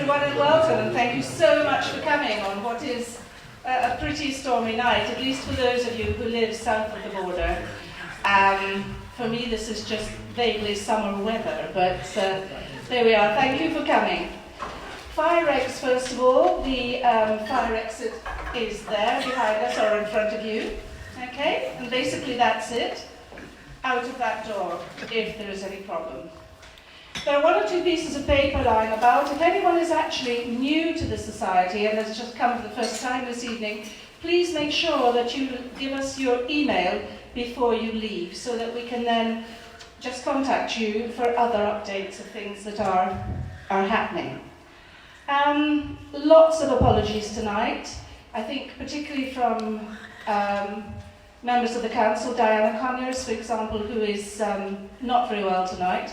everyone and welcome, and thank you so much for coming on what is a pretty stormy night, at least for those of you who live south of the border. For me this is just vaguely summer weather, but there we are. Thank you for coming. Fire exits, first of all. The fire exit is there behind us or in front of you. Okay, and basically that's it. Out of that door if there is any problem. There are one or two pieces of paper lying about. If anyone is actually new to the Society and has just come for the first time this evening, please make sure that you give us your email before you leave so that we can then just contact you for other updates of things that are happening. Lots of apologies tonight. I think particularly from members of the Council, Diana Conyers, for example, who is not very well tonight.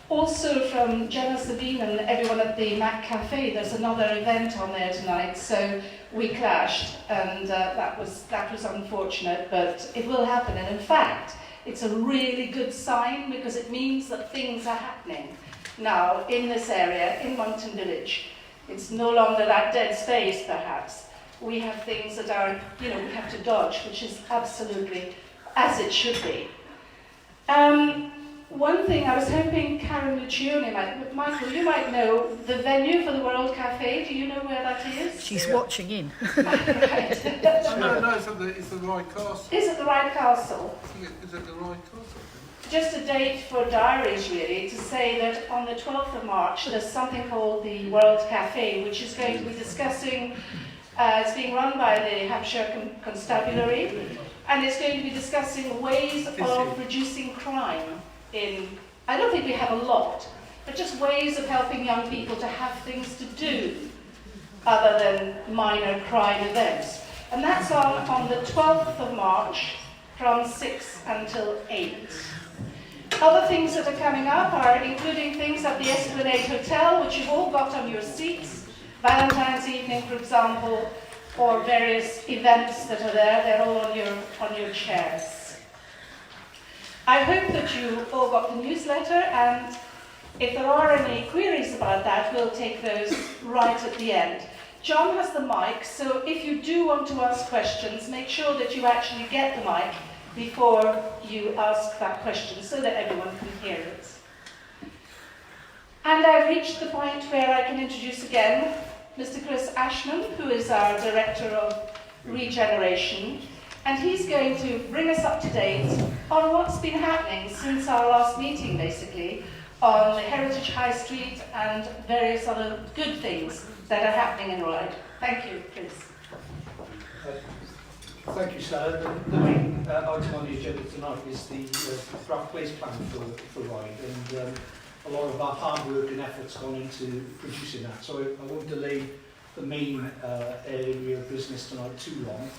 Also from Jenna Sabine and everyone at the Mac Cafe, there's another event on there tonight, so we clashed, and that was unfortunate, but it will happen. And in fact, it's a really good sign because it means that things are happening now in this area, in Monkton Village. It's no longer that dead space, perhaps. We have things that are, we have to dodge, which is absolutely as it should be. One thing, I was hoping Karen Lucioni Michael, you might know the venue for the World Cafe. Do you know where that is? She's watching in. Right. No, it's the Ryde Castle. Is it the Ryde Castle? Is it the Ryde Castle? Just a date for diaries, really, to say that on the 12th of March, there's something called the World Cafe, which is going to be discussing, it's being run by the Hampshire Constabulary, and it's going to be discussing ways of reducing crime. I don't think we have a lot, but just ways of helping young people to have things to do other than minor crime events. And that's on the 12th of March from 6 until 8. Other things that are coming up are including things at the Esplanade Hotel, which you've all got on your seats, Valentine's evening, for example, or various events that are there. They're all on your chairs. I hope that you all got the newsletter, and if there are any queries about that, we'll take those right at the end. John has the mic, so if you do want to ask questions, make sure that you actually get the mic before you ask that question so that everyone can hear it. And I've reached the point where I can introduce again Mr. Chris Ashman, who is our Director of Regeneration. And he's going to bring us up to date on what's been happening since our last meeting, basically, on the Heritage High Street and various other good things that are happening in Ryde. Thank you, Chris. Thank you, Stella. The main item on the agenda tonight is the draft place plan for Ryde, and a lot of our hard work and effort's gone into producing that. So I won't delay the main area of business tonight too long.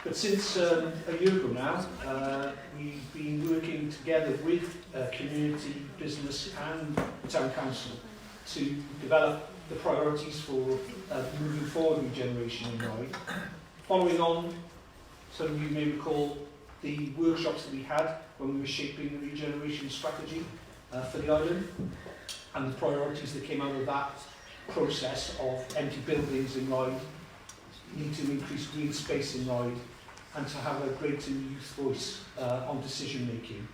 But since a year ago now, we've been working together with community, business and town council to develop the priorities for moving forward regeneration in Ryde. Following on, some of you may recall the workshops that we had when we were shaping the regeneration strategy for the island, and the priorities that came out of that process of empty buildings in Ryde, need to increase green space in Ryde, and to have a greater youth voice on decision making.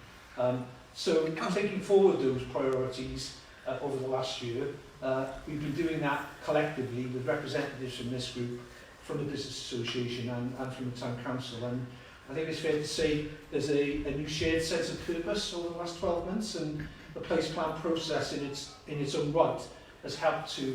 So taking forward those priorities over the last year, we've been doing that collectively with representatives from this group, from the Business Association and from the Town Council. And I think it's fair to say there's a new shared sense of purpose over the last 12 months, and the place plan process in its own right has helped to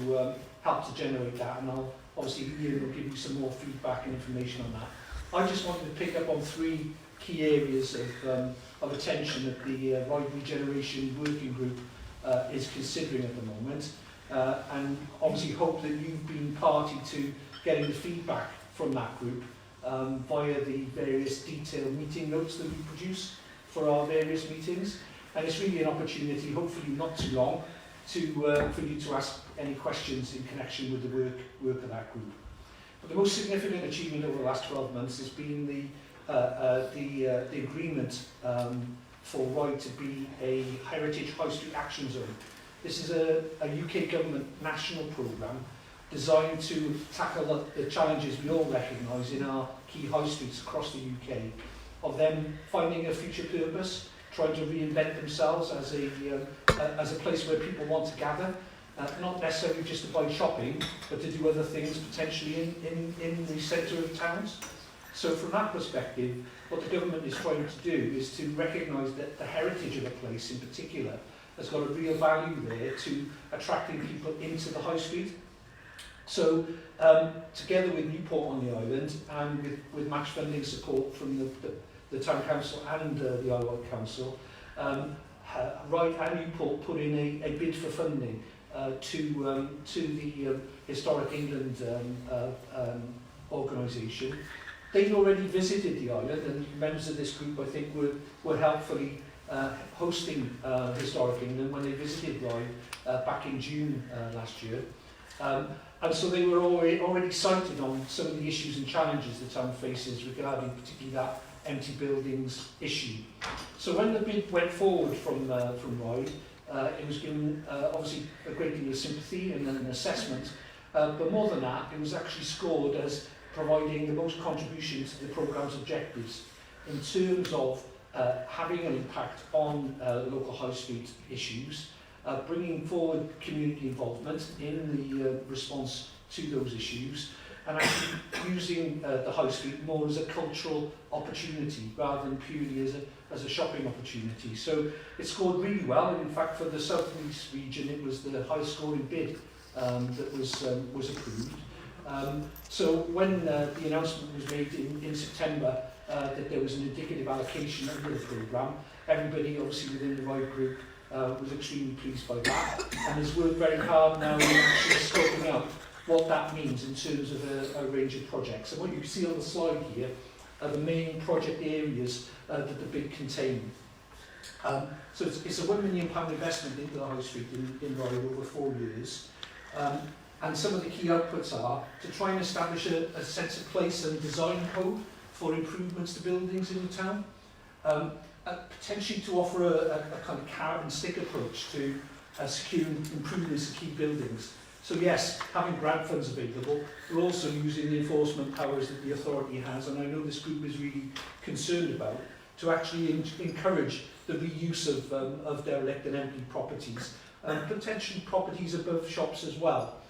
generate that. And I'll obviously Ian will give you some more feedback and information on that. I just wanted to pick up on three key areas of attention that the Ryde Regeneration Working Group is considering at the moment, and obviously hope that you've been party to getting the feedback from that group via the various detailed meeting notes that we produce for our various meetings. And it's really an opportunity, hopefully not too long, for you to ask any questions in connection with the work of that group. But the most significant achievement over the last 12 months has been the agreement for Ryde to be a Heritage High Street Action Zone. This is a UK government national programme designed to tackle the challenges we all recognise in our key high streets across the UK, of them finding a future purpose, trying to reinvent themselves as a place where people want to gather, not necessarily just to buy shopping, but to do other things potentially in the centre of towns. So from that perspective, what the government is trying to do is to recognise that the heritage of a place in particular has got a real value there to attracting people into the high street. So together with Newport on the Island and with match funding support from the Town Council and the IsleOfWight Council, Ryde and Newport put in a bid for funding to the Historic England organisation. They'd already visited the island, and members of this group, I think, were helpfully hosting Historic England when they visited Ryde back in June last year. And so they were already cited on some of the issues and challenges the town faces regarding particularly that empty buildings issue. So when the bid went forward from Ryde, it was given obviously a great deal of sympathy and an assessment, but more than that, it was actually scored as providing the most contribution to the programme's objectives in terms of having an impact on local high street issues, bringing forward community involvement in the response to those issues, and actually using the high street more as a cultural opportunity rather than purely as a shopping opportunity. So it scored really well, and in fact for the South and East region it was the highest scoring bid that was approved. So when the announcement was made in September that there was an indicative allocation under the programme, everybody obviously within the Ryde group was extremely pleased by that, and has worked very hard now in actually scoping out what that means in terms of a range of projects. And what you can see on the slide here are the main project areas that the bid contain. So it's a £1 million investment into the high street in Ryde over 4 years. And some of the key outputs are to try and establish a sense of place and design code for improvements to buildings in the town. Potentially to offer a kind of carrot and stick approach to securing improvements to key buildings. So yes, having grant funds available, we're also using the enforcement powers that the authority has, and I know this group is really concerned about, to actually encourage the reuse of derelict and empty properties, and potentially properties above shops as well.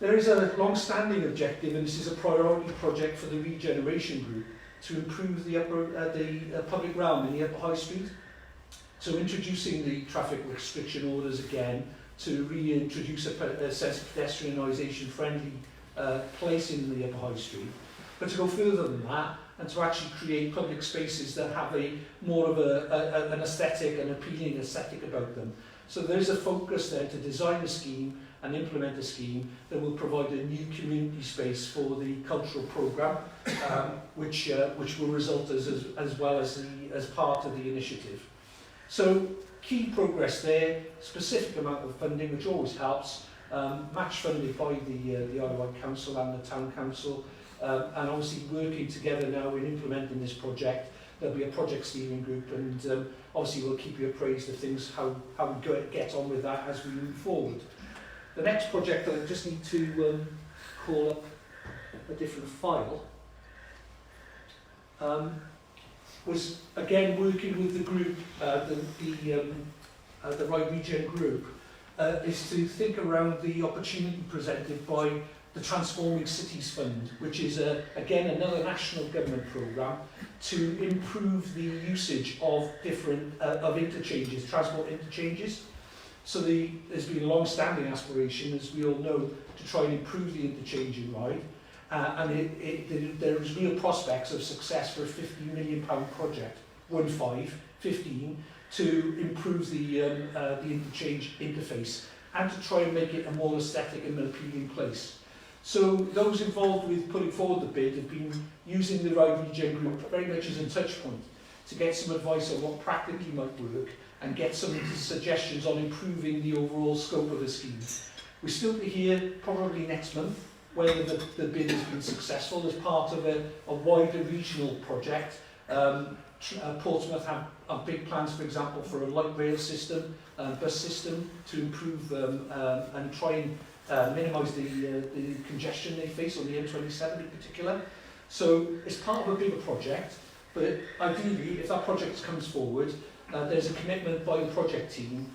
There is a long-standing objective, and this is a priority project for the Regeneration group, to improve the public realm in the upper high street. So introducing the traffic restriction orders again, to reintroduce a sense of pedestrianisation friendly place in the upper high street, but to go further than that and to actually create public spaces that have more of an aesthetic, an appealing aesthetic about them. So there's a focus there to design a scheme and implement a scheme that will provide a new community space for the cultural programme, which will result as well as part of the initiative. So key progress there, specific amount of funding, which always helps, match funded by the IsleOfWight Council and the Town Council, and obviously working together now in implementing this project. There'll be a project steering group, and obviously we'll keep you appraised of things, how we get on with that as we move forward. The next project, I just need to call up a different file, was again working with the group, the Ryde Regen group, is to think around the opportunity presented by the Transforming Cities Fund, which is again another national government programme to improve the usage of different interchanges, transport interchanges. So there's been a long-standing aspiration, as we all know, to try and improve the interchange in Ryde, and there is real prospects of success for a £15 million project, 15, to improve the interchange interface and to try and make it a more aesthetic and appealing place. So those involved with putting forward the bid have been using the Ryde Regen group very much as a touch point to get some advice on what practically might work and get some suggestions on improving the overall scope of the scheme. We're still to hear probably next month whether the bid has been successful as part of a wider regional project Portsmouth have big plans, for example, for a light rail system, bus system to improve and try and minimise the congestion they face on the M27 in particular. So it's part of a bigger project, but ideally, if that project comes forward, there's a commitment by the project team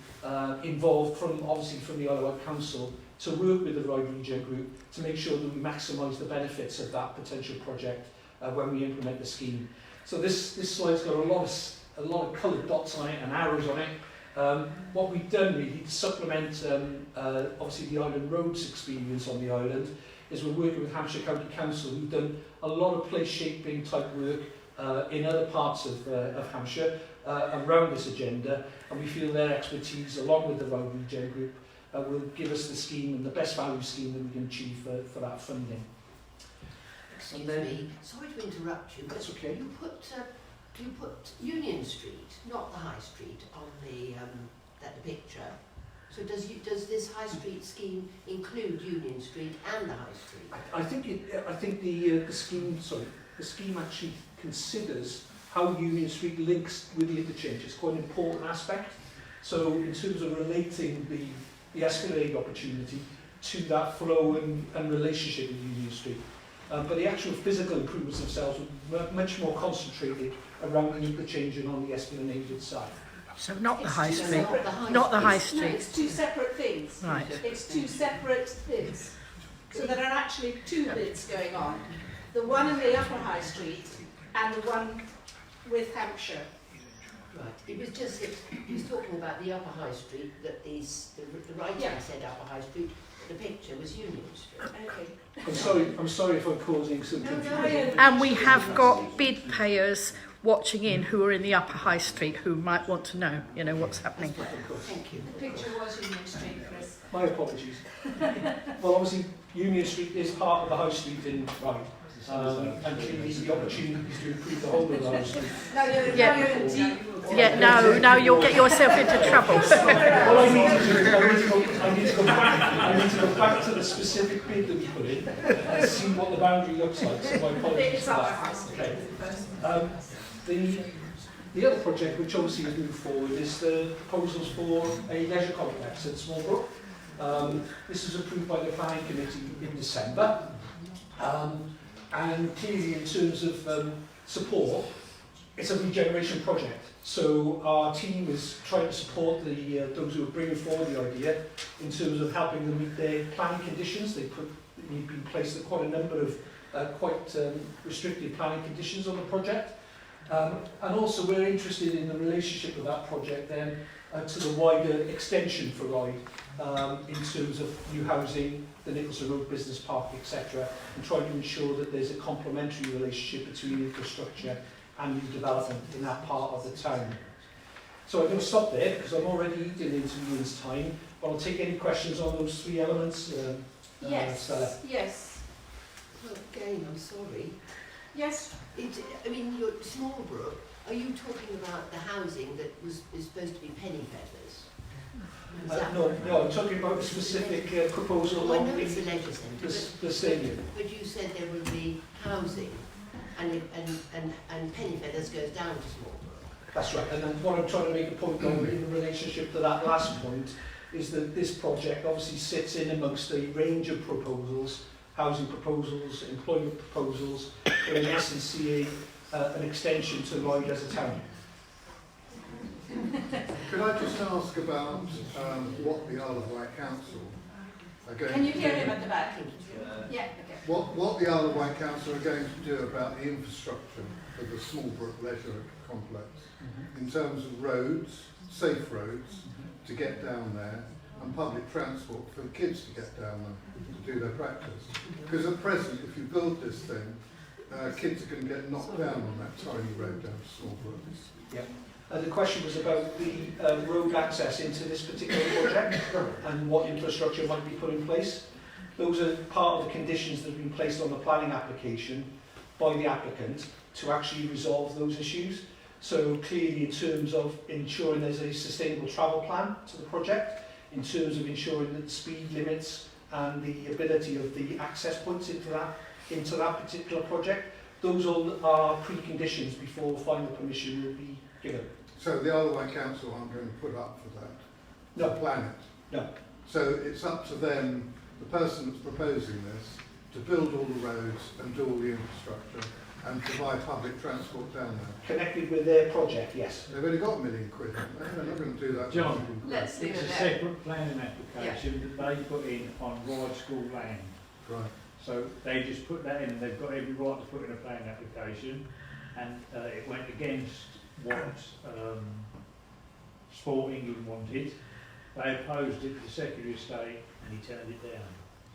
involved obviously from the Isle of Wight Council to work with the Ryde Region Group to make sure that we maximise the benefits of that potential project when we implement the scheme. So this slide's got a lot of coloured dots on it and arrows on it. What we've done really to supplement obviously the island roads experience on the island is we're working with Hampshire County Council, who've done a lot of place shaping type work in other parts of Hampshire around this agenda, and we feel their expertise along with the Ryde Region Group will give us the scheme and the best value scheme that we can achieve for that funding. Excuse me, sorry to interrupt you, but That's okay. you put Union Street, not the High Street, on the picture. So does this High Street scheme include Union Street and the High Street? I think the scheme actually considers how Union Street links with the interchange. It's quite an important aspect. So in terms of relating the Esplanade opportunity to that flow and relationship with Union Street. But the actual physical improvements themselves were much more concentrated around the interchange and on the Esplanade itself. So not the High It's Street. not Not the High No, Street. it's two separate things. Right. It's two separate bits. So there are actually two bits going on. The one in the Upper High Street and the one with Hampshire. Right. It was just that he was talking about the Upper High Street, that the writing said Upper High Street, the picture was Union Street. Okay. I'm sorry if I'm causing some confusion. And we have got bid payers watching in who are in the Upper High Street who might want to know, what's happening. Thank you. The picture was Union Street, Chris. My apologies. Well, obviously, Union Street is part of the High Street in Ryde. And clearly the opportunity is to improve the whole of the High Street. No, you're deep. Yeah, no, you'll get yourself into trouble. All I need to do is I need to go back to the specific bid that we put in and see what the boundary looks like. So my apologies for that. Okay. The other project, which obviously has moved forward, is the proposals for a leisure complex at Smallbrook. This was approved by the planning committee in December. And clearly, in terms of support, it's a regeneration project. So our team is trying to support those who are bringing forward the idea in terms of helping them meet their planning conditions. They've been placed at quite a number of quite restricted planning conditions on the project. And also we're interested in the relationship of that project then to the wider extension for Ryde in terms of new housing, the Nicholson Road Business Park, etc., and trying to ensure that there's a complementary relationship between infrastructure and new development in that part of the town. So I'm going to stop there because I'm already eating into Ian's time, but I'll take any questions on those three elements. Stella. Yes. Well, again, I'm sorry. Yes. Your Smallbrook, are you talking about the housing that is supposed to be penny feathers? No, I'm talking about a specific proposal Well, I on know it's a leisure centre, the stadium. but you said there would be housing, and penny feathers goes down to Smallbrook. That's right, and then what I'm trying to make a point on in relationship to that last point is that this project obviously sits in amongst a range of proposals, housing proposals, employment proposals, but in essence see an extension to Ryde as a town. Could I just ask about what the Isle of Wight Council are going Can you to hear do? him at the back? Yeah, okay. What the Isle of Wight Council are going to do about the infrastructure of the Smallbrook Leisure Complex in terms of roads, safe roads to get down there, and public transport for the kids to get down there to do their practice. Because at present, if you build this thing, kids are going to get knocked down on that tiny road down to Smallbrook. Yeah. The question was about the road access into this particular project and what infrastructure might be put in place. Those are part of the conditions that have been placed on the planning application by the applicant to actually resolve those issues. So clearly in terms of ensuring there's a sustainable travel plan to the project, in terms of ensuring that the speed limits and the ability of the access points into that particular project those all are preconditions before final permission will be given. So the Isle of Wight Council aren't going to put up for that? No. To plan it? No. So it's up to them, the person that's proposing this, to build all the roads and do all the infrastructure and provide public transport down there? Connected with their project, yes. They've only got £1 million quid, haven't they? They're not going to do that. for John, £1 million quid. Let's leave It's it a there. separate planning application that they put in on Ryde School land. Right. So they just put that in, and they've got every right to put in a planning application, and it went against what Sport England wanted. They opposed it to the Secretary of State, and he turned it down.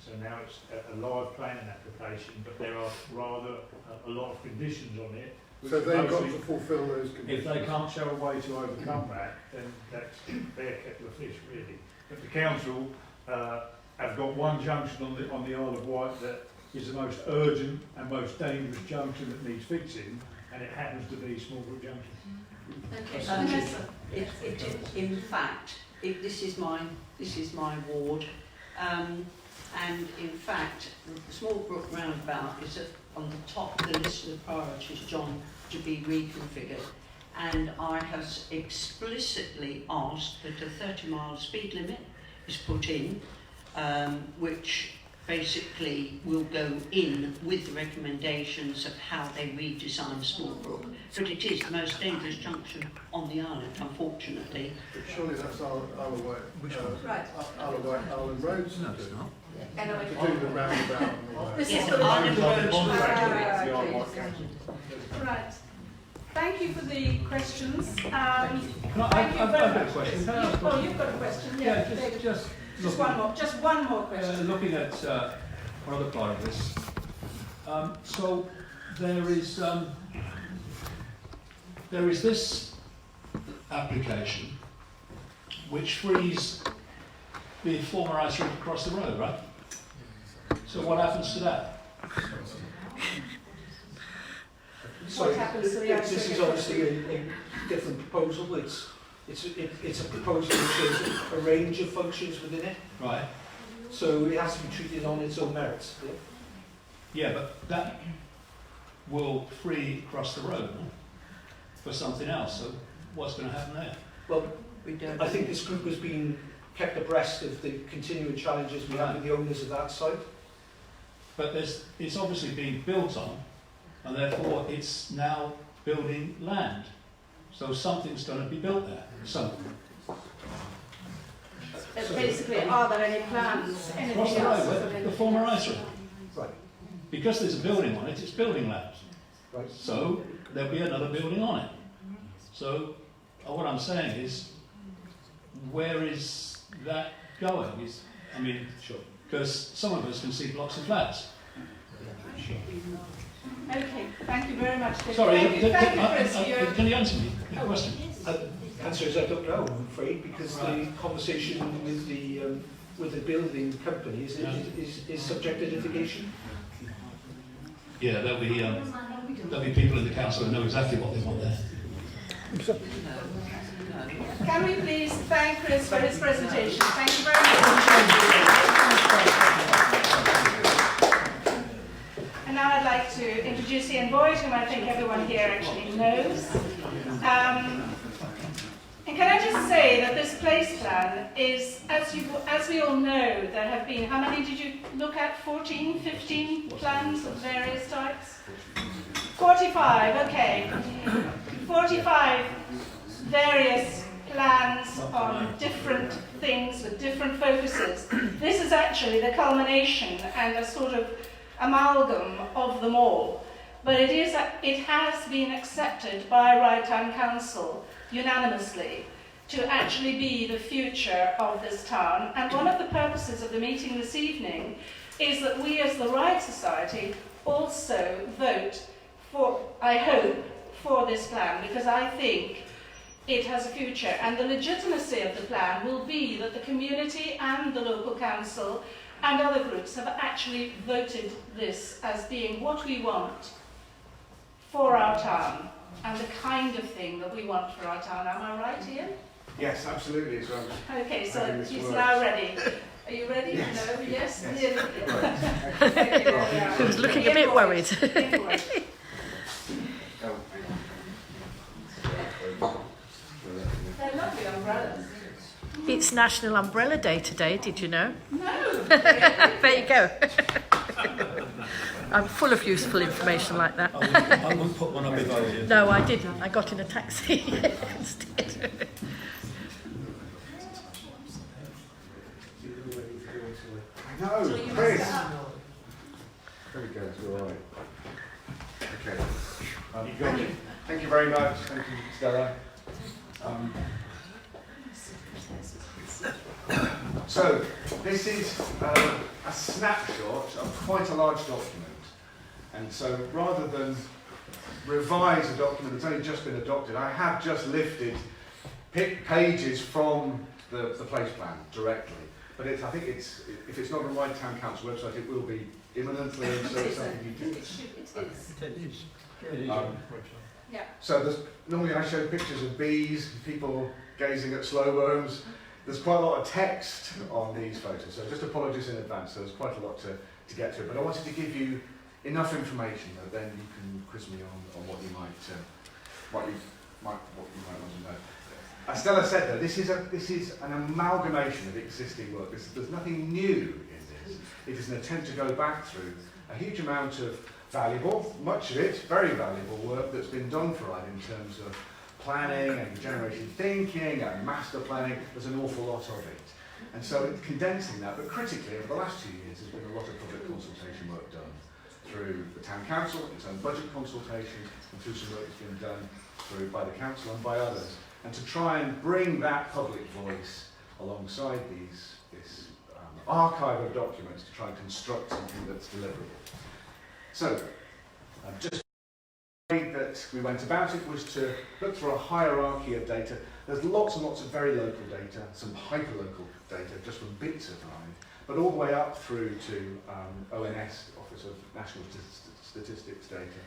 So now it's a live planning application, but there are rather a lot of conditions on it. which So they've got mostly- to fulfil those If conditions? they can't show a way to overcome that, then that's their kettle of fish, really. But the council have got one junction on the Isle of Wight that is the most urgent and most dangerous junction that needs fixing, and it happens to be Smallbrook Junction. Okay, Um, Vanessa. In fact, this is my ward, and in fact, Smallbrook Roundabout is on the top of the list of the priorities, John, to be reconfigured. And I have explicitly asked that a 30-mile speed limit is put in, which basically will go in with the recommendations of how they redesign Smallbrook. But it is the most dangerous junction on the island, unfortunately. But surely that's Isle of Wight. Which one? Right. Isle of Wight Island Roads No, to it's do. not. Anyway, To do the roundabout and all that. This is Yes, for the Island Island Roads. Right. Thank you for the questions. Can I, Thank you I've very got a much. question. Can I ask Oh, you've got a question? Yeah, Yeah, David. just Just one more. Just one more question. looking at one other part of this. So there is this application which frees the former ice rink across the road, right? So what happens to that? So happens to the this is actual- obviously a different proposal. It's a proposal which has a range of functions within it. Right. So it has to be treated on its own merits. Yeah, but that will free across the road for something else. So what's going to happen there? Well, We don't. I think this group has been kept abreast of the continuing challenges we have with the owners of that site. But it's obviously being built on, and therefore it's now building land. So something's going to be built there. Something. Basically, are there any plans? Across Anything the road, else? where the former ice rink. Right. Because there's a building on it, it's building land. Right. So there'll be another building on it. So what I'm saying is, where is that going? Sure. Because some of us can see blocks of flats. Okay, thank you very much. David. Sorry, Thank you, Chris. for your- can you answer me the Oh, question? Answer is I don't know, I'm afraid, because the conversation with the building company is subject to litigation. Yeah, there'll be people in the council who know exactly what they want there. Can we please thank Chris for his presentation? Thank you very much. And now I'd like to introduce Ian Boyd, whom I think everyone here actually knows. And can I just say that this place plan is, as we all know, there have been, how many did you look at? 14, 15 plans of various types? 45, okay. 45 various plans on different things with different focuses. This is actually the culmination and a sort of amalgam of them all. But it has been accepted by Ryde Town Council unanimously to actually be the future of this town. And one of the purposes of the meeting this evening is that we as the Ryde Society also vote for, I hope, for this plan, because I think it has a future. And the legitimacy of the plan will be that the community and the local council and other groups have actually voted this as being what we want for our town and the kind of thing that we want for our town. Am I right, Ian? Yes, absolutely. So Okay, so Fabulous he's words. now ready. Are you ready? Yes. No? Yes? Yes. Ian? He was looking a bit worried. It's National Umbrella Day today, did you know? No. There you go. I'm full of useful information like that. I wouldn't put one up if I were you. No, I didn't. I got in a taxi instead. No, Chris. There we go, it's all right. Okay. You got it. Thank you very much. Thank you, Stella. So, this is a snapshot of quite a large document. And so, rather than revise a document that's only just been adopted, I have just lifted pages from the place plan directly. But I think if it's not on the Ryde Town Council website, it will be imminently. And so it's something you do. It is. Yeah. So normally I show pictures of bees, people gazing at slow worms. There's quite a lot of text on these photos, so just apologies in advance. So there's quite a lot to get through. But I wanted to give you enough information that then you can quiz me on what you might want to know. As Stella said, though, this is an amalgamation of existing work. There's nothing new in this. It is an attempt to go back through a huge amount of valuable, much of it very valuable work that's been done for Ryde in terms of planning and regeneration thinking and master planning. There's an awful lot of it. And so it's condensing that, but critically, over the last 2 years, there's been a lot of public consultation work done through the Town Council, its own budget consultation, and through some work that's been done by the Council and by others. And to try and bring that public voice alongside this archive of documents to try and construct something that's deliverable. So, just the way that we went about it was to look through a hierarchy of data. There's lots and lots of very local data, some hyperlocal data just from bits of Ryde, but all the way up through to ONS, Office of National Statistics data.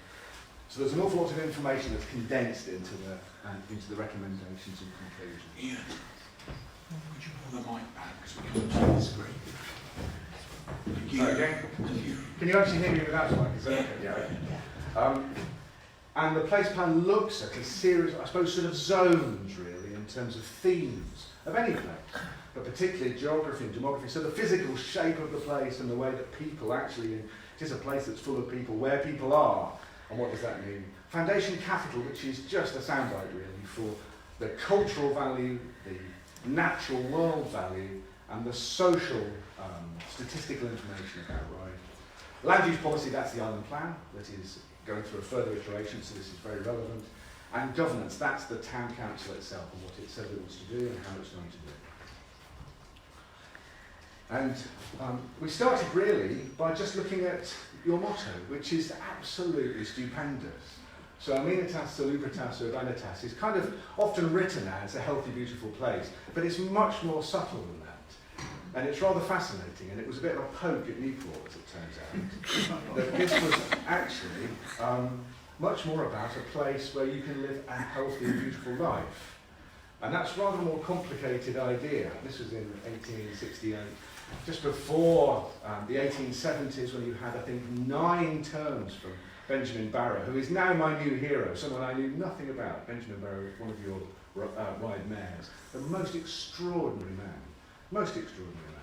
So there's an awful lot of information that's condensed into the recommendations and conclusions. Ian, would you pull the mic back because we can't see the screen? Sorry, again? Can you actually hear me without the mic? Is that okay? Yeah. Okay. And the place plan looks at a series, I suppose, sort of zones really in terms of themes of any place, but particularly geography and demography. So the physical shape of the place and the way that people actually, it is a place that's full of people, where people are. And what does that mean? Foundation capital, which is just a soundbite really for the cultural value, the natural world value, and the social statistical information about Ryde. Land use policy, that's the island plan that is going through a further iteration, so this is very relevant. And governance, that's the town council itself and what it says it wants to do and how it's going to do it. And we started really by just looking at your motto, which is absolutely stupendous. So Amenitas Salubritas Urbanitas is kind of often written as a healthy, beautiful place, but it's much more subtle than that. And it's rather fascinating, and it was a bit of a poke at Newport, as it turns out. That this was actually much more about a place where you can live a healthy and beautiful life. And that's rather a more complicated idea. This was in 1868. Just before the 1870s, when you had, I think, 9 terms from Benjamin Barrow, who is now my new hero, someone I knew nothing about. Benjamin Barrow was one of your Ryde mayors. The most extraordinary man. Most extraordinary man.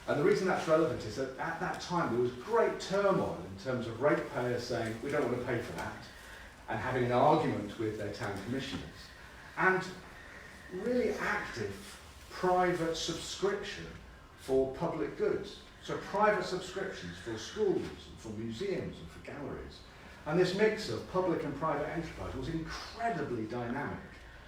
And the reason that's relevant is that at that time there was great turmoil in terms of ratepayers saying, we don't want to pay for that, and having an argument with their town commissioners. And really active private subscription for public goods. So private subscriptions for schools and for museums and for galleries. And this mix of public and private enterprise was incredibly dynamic.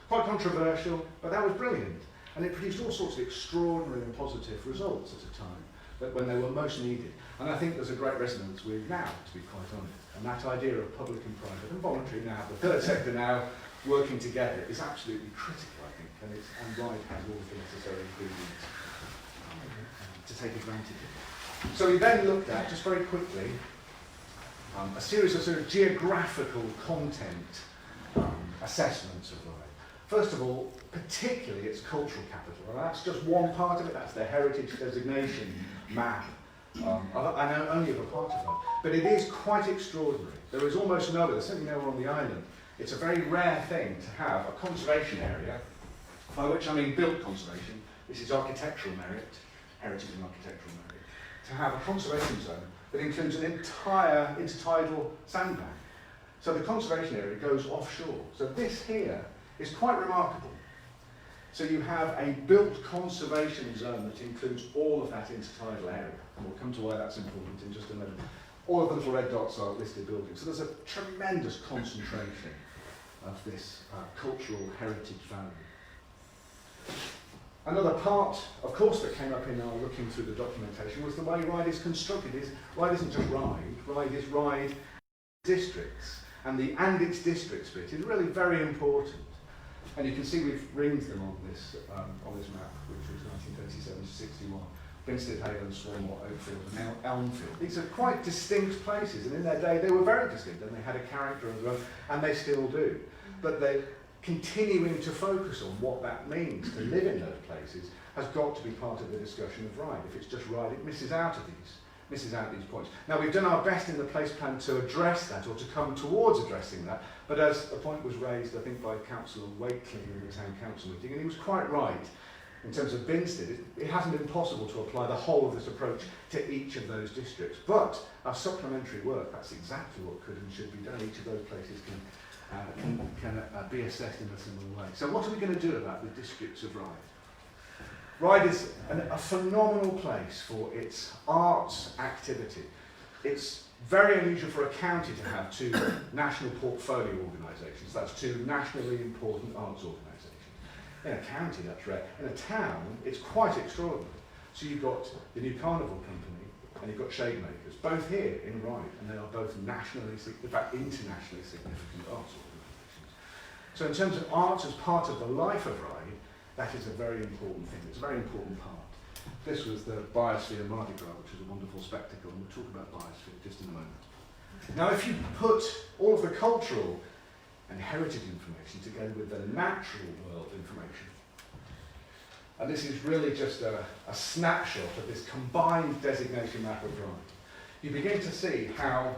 Quite controversial, but that was brilliant. And it produced all sorts of extraordinary and positive results at a time that when they were most needed. And I think there's a great resonance with now, to be quite honest. And that idea of public and private and voluntary now, the third sector now, working together is absolutely critical, I think. And Ryde has all the necessary ingredients to take advantage of it. So we then looked at, just very quickly, a series of sort of geographical content assessments of Ryde. First of all, particularly its cultural capital. And that's just one part of it, that's the heritage designation map. I know only of a part of it, but it is quite extraordinary. There is almost no other, certainly nowhere on the island. It's a very rare thing to have a conservation area, by which I mean built conservation, this is architectural merit, heritage and architectural merit, to have a conservation zone that includes an entire intertidal sandbank. So the conservation area goes offshore. So this here is quite remarkable. So you have a built conservation zone that includes all of that intertidal area. And we'll come to why that's important in just a minute. All of the little red dots are listed buildings. So there's a tremendous concentration of this cultural heritage value. Another part, of course, that came up in our looking through the documentation was the way Ryde is constructed. Ryde isn't just Ryde is Ryde districts. And the and its districts bit is really very important. And you can see we've ringed them on this map, which was 1937 to 61. Binstead, Hayland, Swanmore, Oakfield and Elmfield. These are quite distinct places, and in their day they were very distinct, and they had a character as well, and they still do. But they're continuing to focus on what that means to live in those places has got to be part of the discussion of Ryde. If it's just Ryde, it misses out these points. Now, we've done our best in the place plan to address that, or to come towards addressing that, but as a point was raised, I think, by Councillor Wight.Live in the Town Council meeting, and he was quite right, in terms of Binstead, it hasn't been possible to apply the whole of this approach to each of those districts. But our supplementary work, that's exactly what could and should be done. Each of those places can be assessed in a similar way. So what are we going to do about the districts of Ryde? Ryde is a phenomenal place for its arts activity. It's very unusual for a county to have two national portfolio organisations. That's two nationally important arts organisations. In a county, that's rare. In a town, it's quite extraordinary. So you've got the New Carnival Company and you've got Shademakers, both here in Ryde, and they are both nationally, in fact, internationally significant arts organisations. So in terms of arts as part of the life of Ryde, that is a very important thing. It's a very important part. This was the Biosphere Mardi Gras, which was a wonderful spectacle, and we'll talk about Biosphere just in a moment. Now, if you put all of the cultural and heritage information together with the natural world information, and this is really just a snapshot of this combined designation map of Ryde, you begin to see how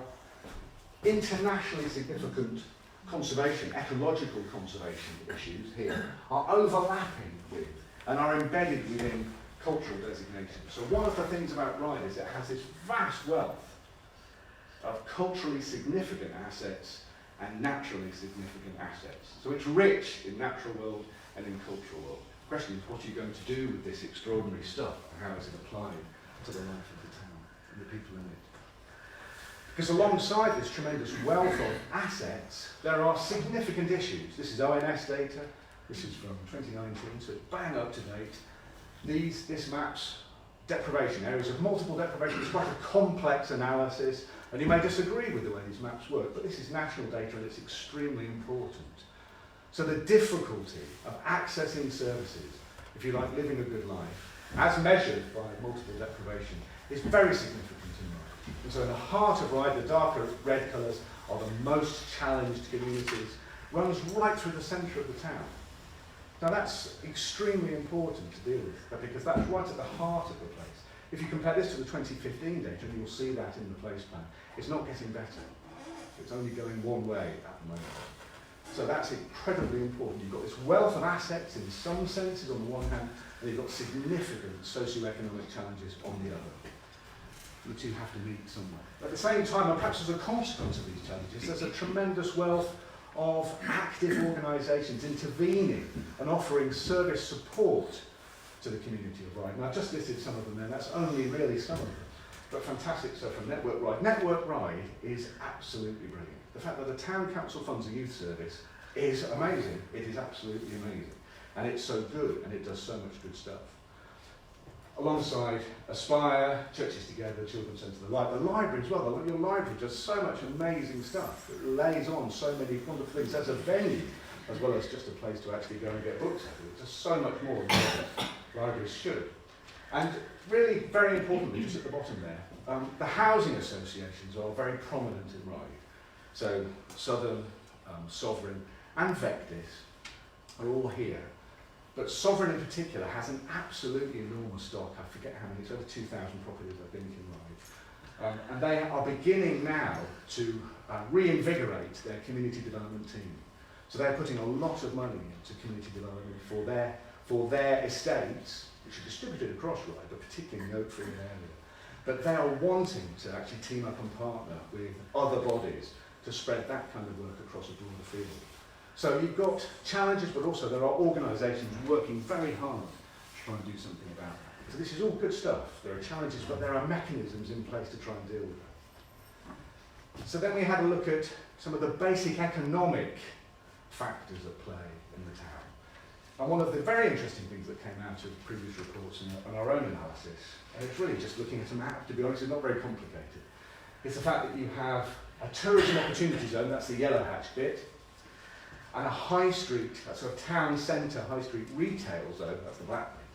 internationally significant conservation, ecological conservation issues here are overlapping with and are embedded within cultural designations. So one of the things about Ryde is it has this vast wealth of culturally significant assets and naturally significant assets. So it's rich in natural world and in cultural world. The question is, what are you going to do with this extraordinary stuff, and how is it applied to the life of the town and the people in it? Because alongside this tremendous wealth of assets, there are significant issues. This is ONS data. This is from 2019, so it's bang up to date. This maps deprivation, areas of multiple deprivation. It's quite a complex analysis, and you may disagree with the way these maps work, but this is national data and it's extremely important. So the difficulty of accessing services, if you like, living a good life, as measured by multiple deprivation, is very significant in Ryde. And so in the heart of Ryde, the darker red colours are the most challenged communities, runs right through the centre of the town. Now that's extremely important to deal with, because that's right at the heart of the place. If you compare this to the 2015 data, and you'll see that in the place plan, it's not getting better. It's only going one way at the moment. So that's incredibly important. You've got this wealth of assets in some senses on the one hand, and you've got significant socio-economic challenges on the other. The two have to meet somewhere. At the same time, and perhaps as a consequence of these challenges, there's a tremendous wealth of active organisations intervening and offering service support to the community of Ryde. And I've just listed some of them there, that's only really some of them. But fantastic stuff from Network Ryde. Network Ryde is absolutely brilliant. The fact that the town council funds a youth service is amazing. It is absolutely amazing. And it's so good, and it does so much good stuff. Alongside Aspire, Churches Together, Children's Centre, the library as well. Your library does so much amazing stuff. It lays on so many wonderful things as a venue, as well as just a place to actually go and get books. It's just so much more than libraries should. And really, very importantly, just at the bottom there, the housing associations are very prominent in Ryde. So Southern, Sovereign and Vectis are all here. But Sovereign in particular has an absolutely enormous stock. I forget how many, it's over 2,000 properties I think in Ryde. And they are beginning now to reinvigorate their community development team. So they're putting a lot of money into community development for their estates which are distributed across Ryde, but particularly in the Oakfield area. But they are wanting to actually team up and partner with other bodies to spread that kind of work across a broader field. So you've got challenges, but also there are organisations working very hard to try and do something about that. So this is all good stuff. There are challenges, but there are mechanisms in place to try and deal with that. So then we had a look at some of the basic economic factors at play in the town. And one of the very interesting things that came out of previous reports and our own analysis, and it's really just looking at a map, to be honest, it's not very complicated, is the fact that you have a tourism opportunity zone, that's the yellow hatch bit, and a high street, a sort of town centre high street retail zone, that's the black bit,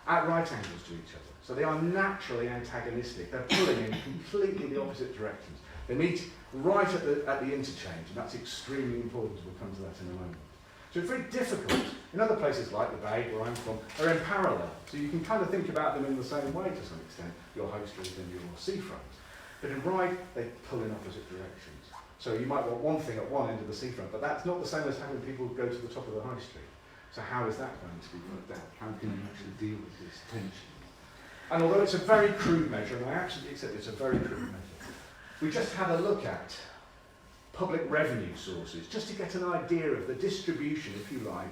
at right angles to each other. So they are naturally antagonistic. They're pulling in completely the opposite directions. They meet right at the interchange, and that's extremely important. We'll come to that in a moment. So it's very difficult. In other places like the Bay, where I'm from, they're in parallel. So you can kind of think about them in the same way to some extent, your high street and your seafront. But in Ryde, they pull in opposite directions. So you might want one thing at one end of the seafront, but that's not the same as having people go to the top of the high street. So how is that going to be worked out? How can you actually deal with this tension? And although it's a very crude measure, and I absolutely accept it's a very crude measure, we just had a look at public revenue sources, just to get an idea of the distribution, if you like,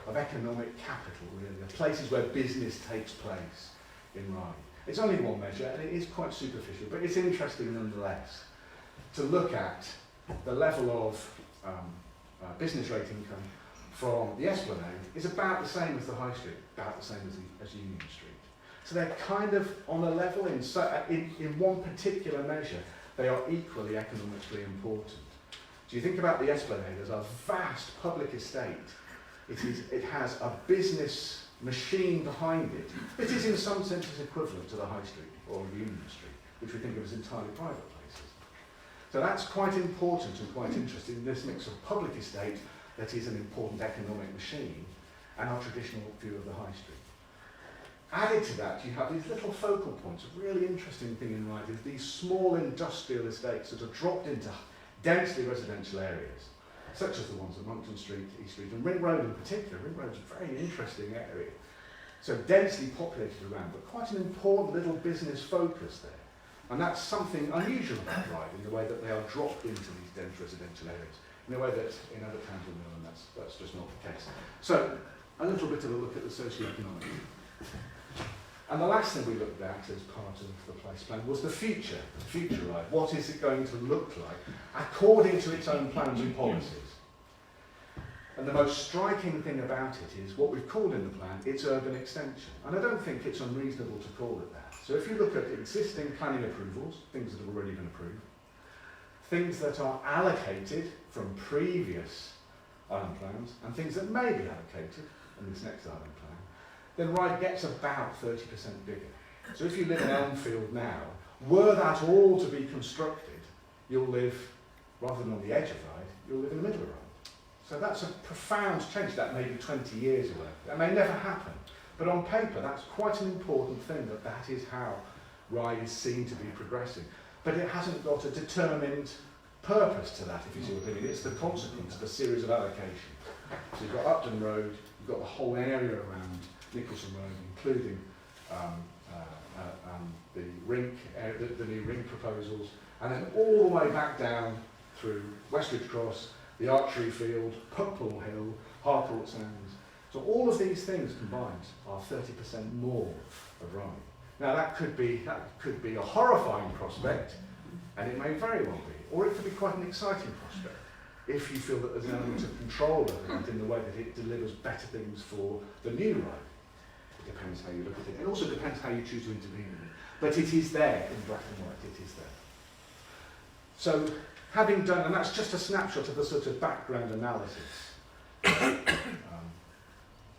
of economic capital, really, of places where business takes place in Ryde. It's only one measure, and it is quite superficial, but it's interesting nonetheless to look at the level of business rate income from the Esplanade is about the same as the High Street, about the same as Union Street. So they're kind of on a level in one particular measure, they are equally economically important. So you think about the Esplanade as a vast public estate. It has a business machine behind it. It is in some senses equivalent to the High Street or Union Street, which we think of as entirely private places. So that's quite important and quite interesting, this mix of public estate that is an important economic machine and our traditional view of the High Street. Added to that, you have these little focal points. A really interesting thing in Ryde is these small industrial estates that are dropped into densely residential areas, such as the ones at Monkton Street, East Street, and Ring Road in particular. Ring Road's a very interesting area. So densely populated around, but quite an important little business focus there. And that's something unusual about Ryde in the way that they are dropped into these dense residential areas, in a way that in other towns in England that's just not the case. So, a little bit of a look at the socio-economic. And the last thing we looked at as part of the place plan was the future Ryde. What is it going to look like according to its own plans and policies? And the most striking thing about it is what we've called in the plan, its urban extension. And I don't think it's unreasonable to call it that. So if you look at existing planning approvals, things that have already been approved, things that are allocated from previous island plans, and things that may be allocated in this next island plan, then Ryde gets about 30% bigger. So if you live in Elmfield now, were that all to be constructed, you'll live, rather than on the edge of Ryde, you'll live in the middle of Ryde. So that's a profound change. That may be 20 years away. That may never happen. But on paper, that's quite an important thing, that is how Ryde is seen to be progressing. But it hasn't got a determined purpose to that, if you see what I mean. It's the consequence of a series of allocations. So you've got Upton Road, you've got the whole area around Nicholson Road, including the rink, the new rink proposals, and then all the way back down through Westridge Cross, the Archery Field, Puckpool Hill, Harcourt Sands. So all of these things combined are 30% more of Ryde. Now that could be a horrifying prospect, and it may very well be, or it could be quite an exciting prospect if you feel that there's an element of control over it in the way that it delivers better things for the new Ryde. It depends how you look at it. It also depends how you choose to intervene in it. But it is there in black and white, it is there. So, having done, and that's just a snapshot of the sort of background analysis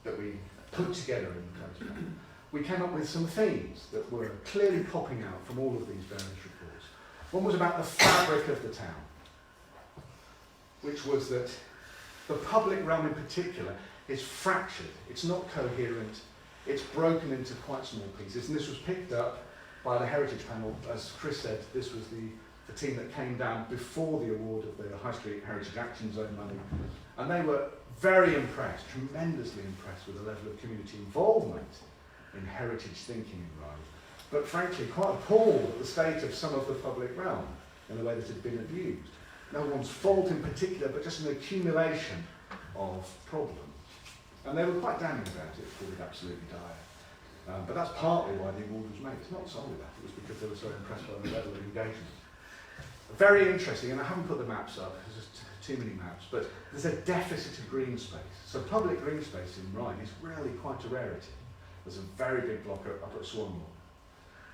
that we put together in the place plan, we came up with some themes that were clearly popping out from all of these various reports. One was about the fabric of the town, which was that the public realm in particular is fractured, it's not coherent, it's broken into quite small pieces, and this was picked up by the Heritage Panel. As Chris said, this was the team that came down before the award of the High Street Heritage Action Zone money, and they were very impressed, tremendously impressed with the level of community involvement in heritage thinking in Ryde, but frankly quite appalled at the state of some of the public realm in the way that it had been abused. No one's fault in particular, but just an accumulation of problems. And they were quite damning about it, called it absolutely dire. But that's partly why the award was made. It's not solely that, it was because they were so impressed by the level of engagement. Very interesting, and I haven't put the maps up, there's just too many maps, but there's a deficit of green space. So public green space in Ryde is really quite a rarity. There's a very big block up at Swanmore,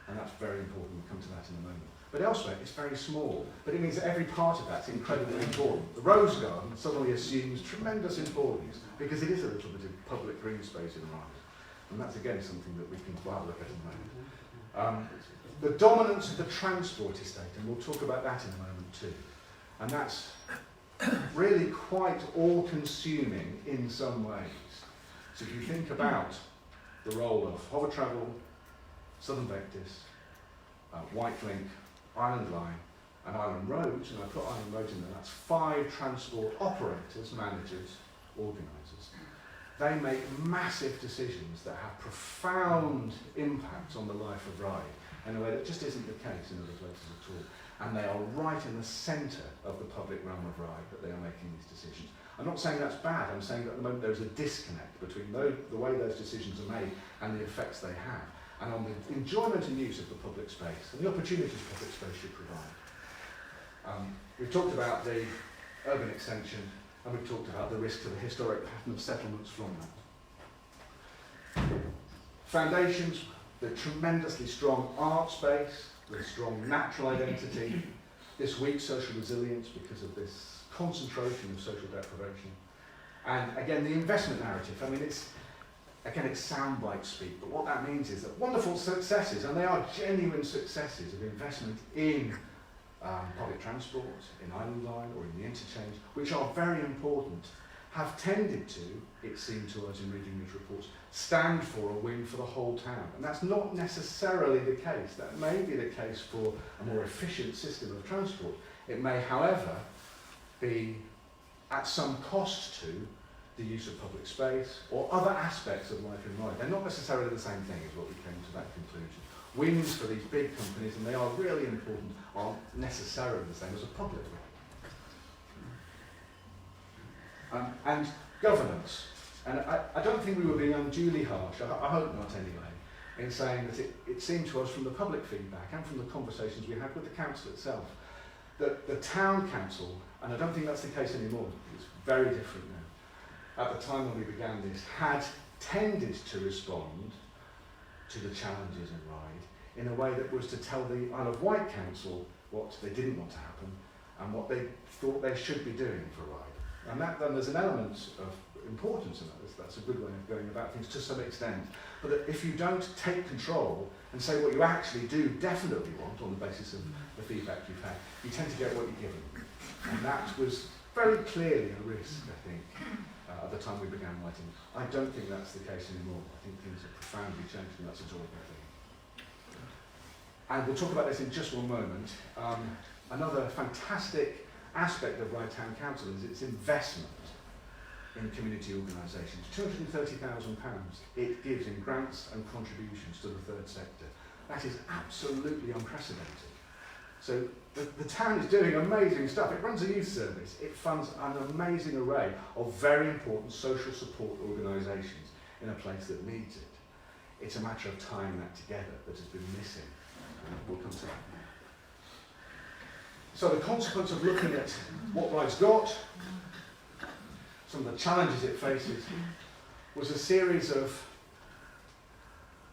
and that's very important. We'll come to that in a moment. But elsewhere, it's very small, but it means that every part of that's incredibly important. The Rose Garden suddenly assumes tremendous importance because it is a little bit of public green space in Ryde. And that's again something that we can have a look at in a moment. The dominance of the transport estate, and we'll talk about that in a moment too. And that's really quite all-consuming in some ways. So if you think about the role of Hover Travel, Southern Vectis, Wight Link, Island Line, and Island Roads, and I put Island Roads in there, that's 5 transport operators, managers, organisers. They make massive decisions that have profound impacts on the life of Ryde in a way that just isn't the case in other places at all. And they are right in the centre of the public realm of Ryde that they are making these decisions. I'm not saying that's bad, I'm saying that at the moment there's a disconnect between the way those decisions are made and the effects they have, and on the enjoyment and use of the public space and the opportunities public space should provide. We've talked about the urban extension, and we've talked about the risk to the historic pattern of settlements from that. Foundations, the tremendously strong art space, the strong natural identity, this weak social resilience because of this concentration of social deprivation, and again the investment narrative. I mean, it's soundbite speak, but what that means is that wonderful successes, and they are genuine successes of investment in public transport, in Island Line or in the interchange, which are very important, have tended to, it seemed to us in reading these reports, stand for a win for the whole town. And that's not necessarily the case. That may be the case for a more efficient system of transport. It may, however, be at some cost to the use of public space or other aspects of life in Ryde. They're not necessarily the same thing, is what we came to that conclusion. Wins for these big companies, and they are really important, aren't necessarily the same as a public win. And governance. And I don't think we were being unduly harsh, I hope not anyway, in saying that it seemed to us from the public feedback and from the conversations we had with the council itself, that the town council, and I don't think that's the case anymore, it's very different now, at the time when we began this, had tended to respond to the challenges in Ryde in a way that was to tell the Isle of Wight Council what they didn't want to happen and what they thought they should be doing for Ryde. And then there's an element of importance in that. That's a good way of going about things to some extent. But that if you don't take control and say what you actually do definitely want on the basis of the feedback you've had, you tend to get what you're given. And that was very clearly a risk, I think, at the time we began writing. I don't think that's the case anymore. I think things have profoundly changed, and that's a joy, I think. And we'll talk about this in just one moment. Another fantastic aspect of Ryde Town Council is its investment in community organisations. £230,000 it gives in grants and contributions to the third sector. That is absolutely unprecedented. So the town is doing amazing stuff. It runs a youth service. It funds an amazing array of very important social support organisations in a place that needs it. It's a matter of tying that together that has been missing. We'll come to that. So the consequence of looking at what Ryde's got, some of the challenges it faces, was a series of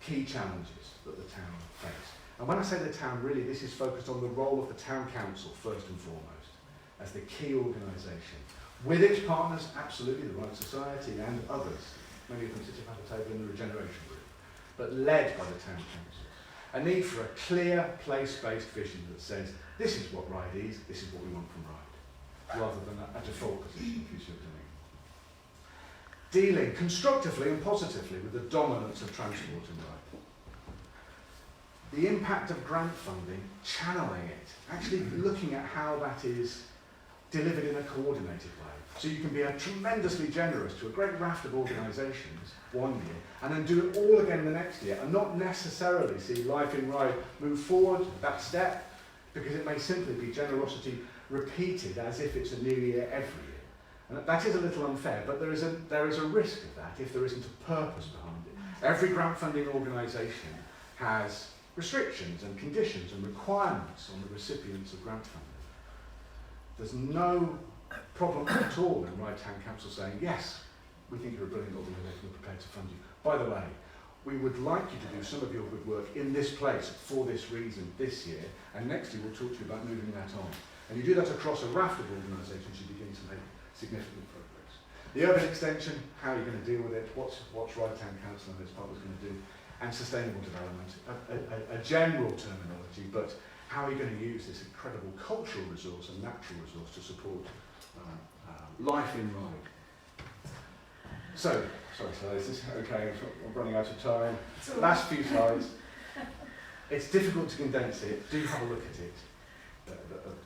key challenges that the town faced. And when I say the town, really this is focused on the role of the town council first and foremost, as the key organisation. With its partners, absolutely, the Ryde Society and others, many of them sitting at the table in the Regeneration group, but led by the town council. A need for a clear, place-based vision that says, this is what Ryde is, this is what we want from Ryde, rather than a default position, if you see what I mean. Dealing constructively and positively with the dominance of transport in Ryde. The impact of grant funding, channeling it, actually looking at how that is delivered in a coordinated way. So you can be tremendously generous to a great raft of organisations one year and then do it all again the next year and not necessarily see Life in Ryde move forward that step, because it may simply be generosity repeated as if it's a new year every year. And that is a little unfair, but there is a risk of that if there isn't a purpose behind it. Every grant funding organisation has restrictions and conditions and requirements on the recipients of grant funding. There's no problem at all in Ryde Town Council saying, yes, we think you're a brilliant organisation, we're prepared to fund you. By the way, we would like you to do some of your good work in this place for this reason this year, and next year we'll talk to you about moving that on. And you do that across a raft of organisations, you begin to make significant progress. The urban extension, how are you going to deal with it, what's Ryde Town Council and its partners going to do, and sustainable development, a general terminology, but how are you going to use this incredible cultural resource and natural resource to support life in Ryde? So, sorry, is this okay? I'm running out of time. Last few slides. It's difficult to condense it. Do have a look at it,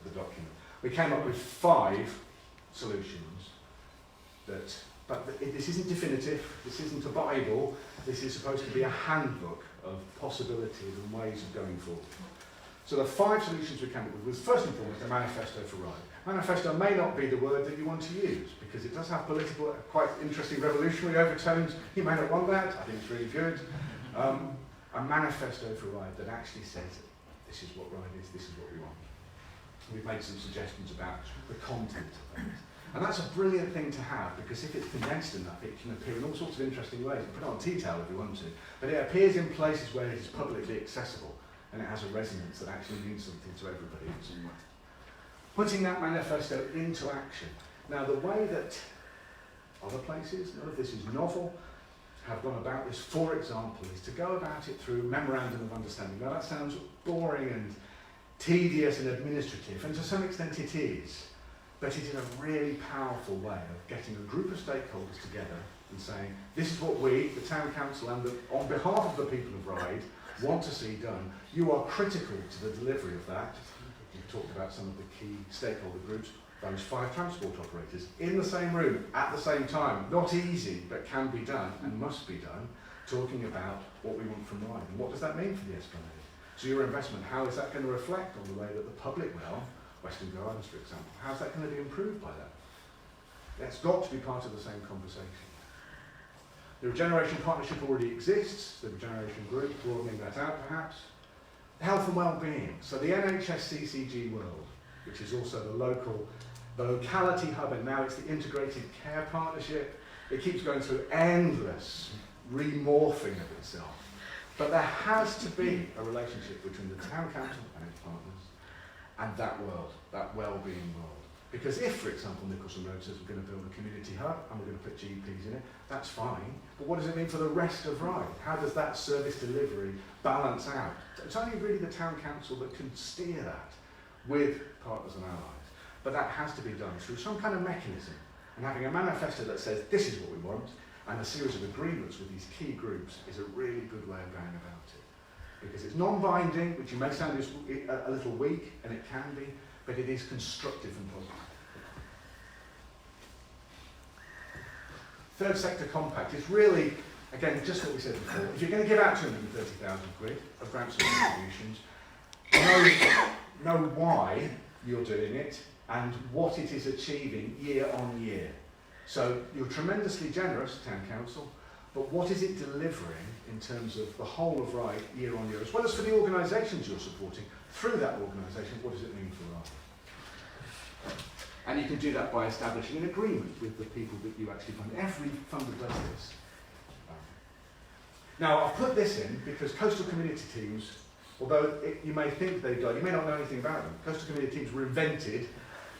the document. We came up with 5 solutions but this isn't definitive, this isn't a Bible, this is supposed to be a handbook of possibilities and ways of going forward. So the 5 solutions we came up with was first and foremost a manifesto for Ryde. Manifesto may not be the word that you want to use, because it does have political, quite interesting revolutionary overtones. You may not want that, I think it's really good. A manifesto for Ryde that actually says, this is what Ryde is, this is what we want. We've made some suggestions about the content of that. And that's a brilliant thing to have, because if it's condensed enough, it can appear in all sorts of interesting ways. You put it on T-towel if you want to, but it appears in places where it is publicly accessible, and it has a resonance that actually means something to everybody in some way. Putting that manifesto into action. Now, the way that other places, none of this is novel, have gone about this, for example, is to go about it through memorandum of understanding. Now, that sounds boring and tedious and administrative, and to some extent it is. But it is a really powerful way of getting a group of stakeholders together and saying, this is what we, the Town Council, and on behalf of the people of Ryde, want to see done. You are critical to the delivery of that. We've talked about some of the key stakeholder groups, those 5 transport operators, in the same room, at the same time. Not easy, but can be done, and must be done, talking about what we want from Ryde. And what does that mean for the Esplanade? So your investment, how is that going to reflect on the way that the public will, Western Gardens, for example, how's that going to be improved by that? That's got to be part of the same conversation. The Regeneration Partnership already exists, the Regeneration Group, broadening that out perhaps. Health and well-being, so the NHS-CCG world, which is also the locality hub, and now it's the Integrated Care Partnership. It keeps going through endless remorphing of itself. But there has to be a relationship between the Town Council and its partners and that world, that well-being world. Because if, for example, Nicholson Road says we're going to build a community hub and we're going to put GPs in it, that's fine. But what does it mean for the rest of Ryde? How does that service delivery balance out? It's only really the Town Council that can steer that with partners and allies. But that has to be done through some kind of mechanism. And having a manifesto that says this is what we want, and a series of agreements with these key groups is a really good way of going about it. Because it's non-binding, which you may sound a little weak, and it can be, but it is constructive and positive. Third sector compact is really, again, just what we said before. If you're going to give out 230,000 quid of grants and contributions, know why you're doing it and what it is achieving year on year. So you're tremendously generous, Town Council, but what is it delivering in terms of the whole of Ryde year on year, as well as for the organisations you're supporting? Through that organisation, what does it mean for Ryde? And you can do that by establishing an agreement with the people that you actually fund. Every funder does this. Now, I've put this in because coastal community teams, although you may think they've done, you may not know anything about them. Coastal community teams were invented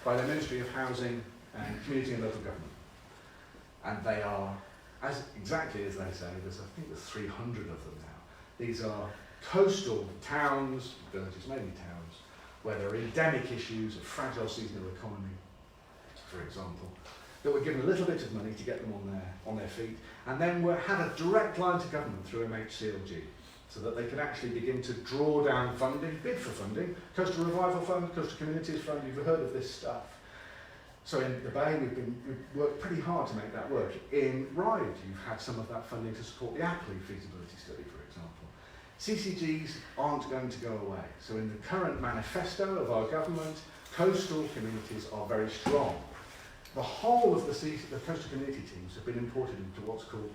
by the Ministry of Housing and Community and Local Government. And they are, exactly as they say, I think there's 300 of them now. These are coastal towns, villages, mainly towns, where there are endemic issues of fragile seasonal economy, for example, that were given a little bit of money to get them on their feet, and then had a direct line to government through MHCLG, so that they could actually begin to draw down funding, bid for funding, Coastal Revival Fund, Coastal Communities Fund, you've heard of this stuff. So in the Bay, we've worked pretty hard to make that work. In Ryde, you've had some of that funding to support the Appley feasibility study, for example. CCGs aren't going to go away. So in the current manifesto of our government, coastal communities are very strong. The whole of the coastal community teams have been imported into what's called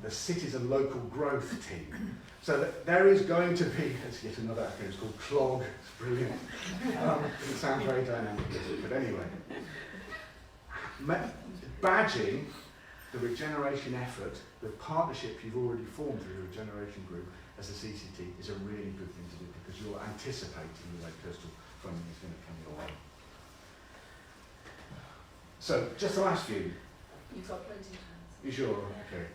the Cities and Local Growth Team. So that there is going to be, let's get another acronym, it's called CLOG, it's brilliant. It sounds very dynamic, but anyway. Badging the regeneration effort, the partnership you've already formed through the Regeneration Group as a CCT is a really good thing to do because you're anticipating the way coastal funding is going to come your way. So, just the last few. You've got plenty of time. You sure? Okay.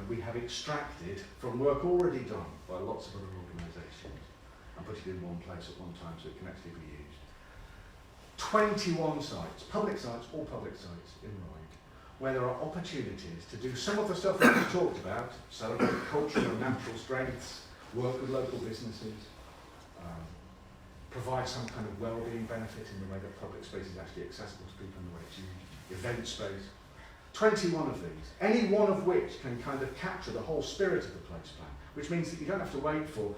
We have extracted from work already done by lots of other organisations and put it in one place at one time so it can actually be used. 21 sites, all public sites in Ryde, where there are opportunities to do some of the stuff that we talked about, celebrate cultural and natural strengths, work with local businesses, provide some kind of well-being benefit in the way that public space is actually accessible to people in the way it's used, event space. 21 of these, any one of which can kind of capture the whole spirit of the place plan, which means that you don't have to wait for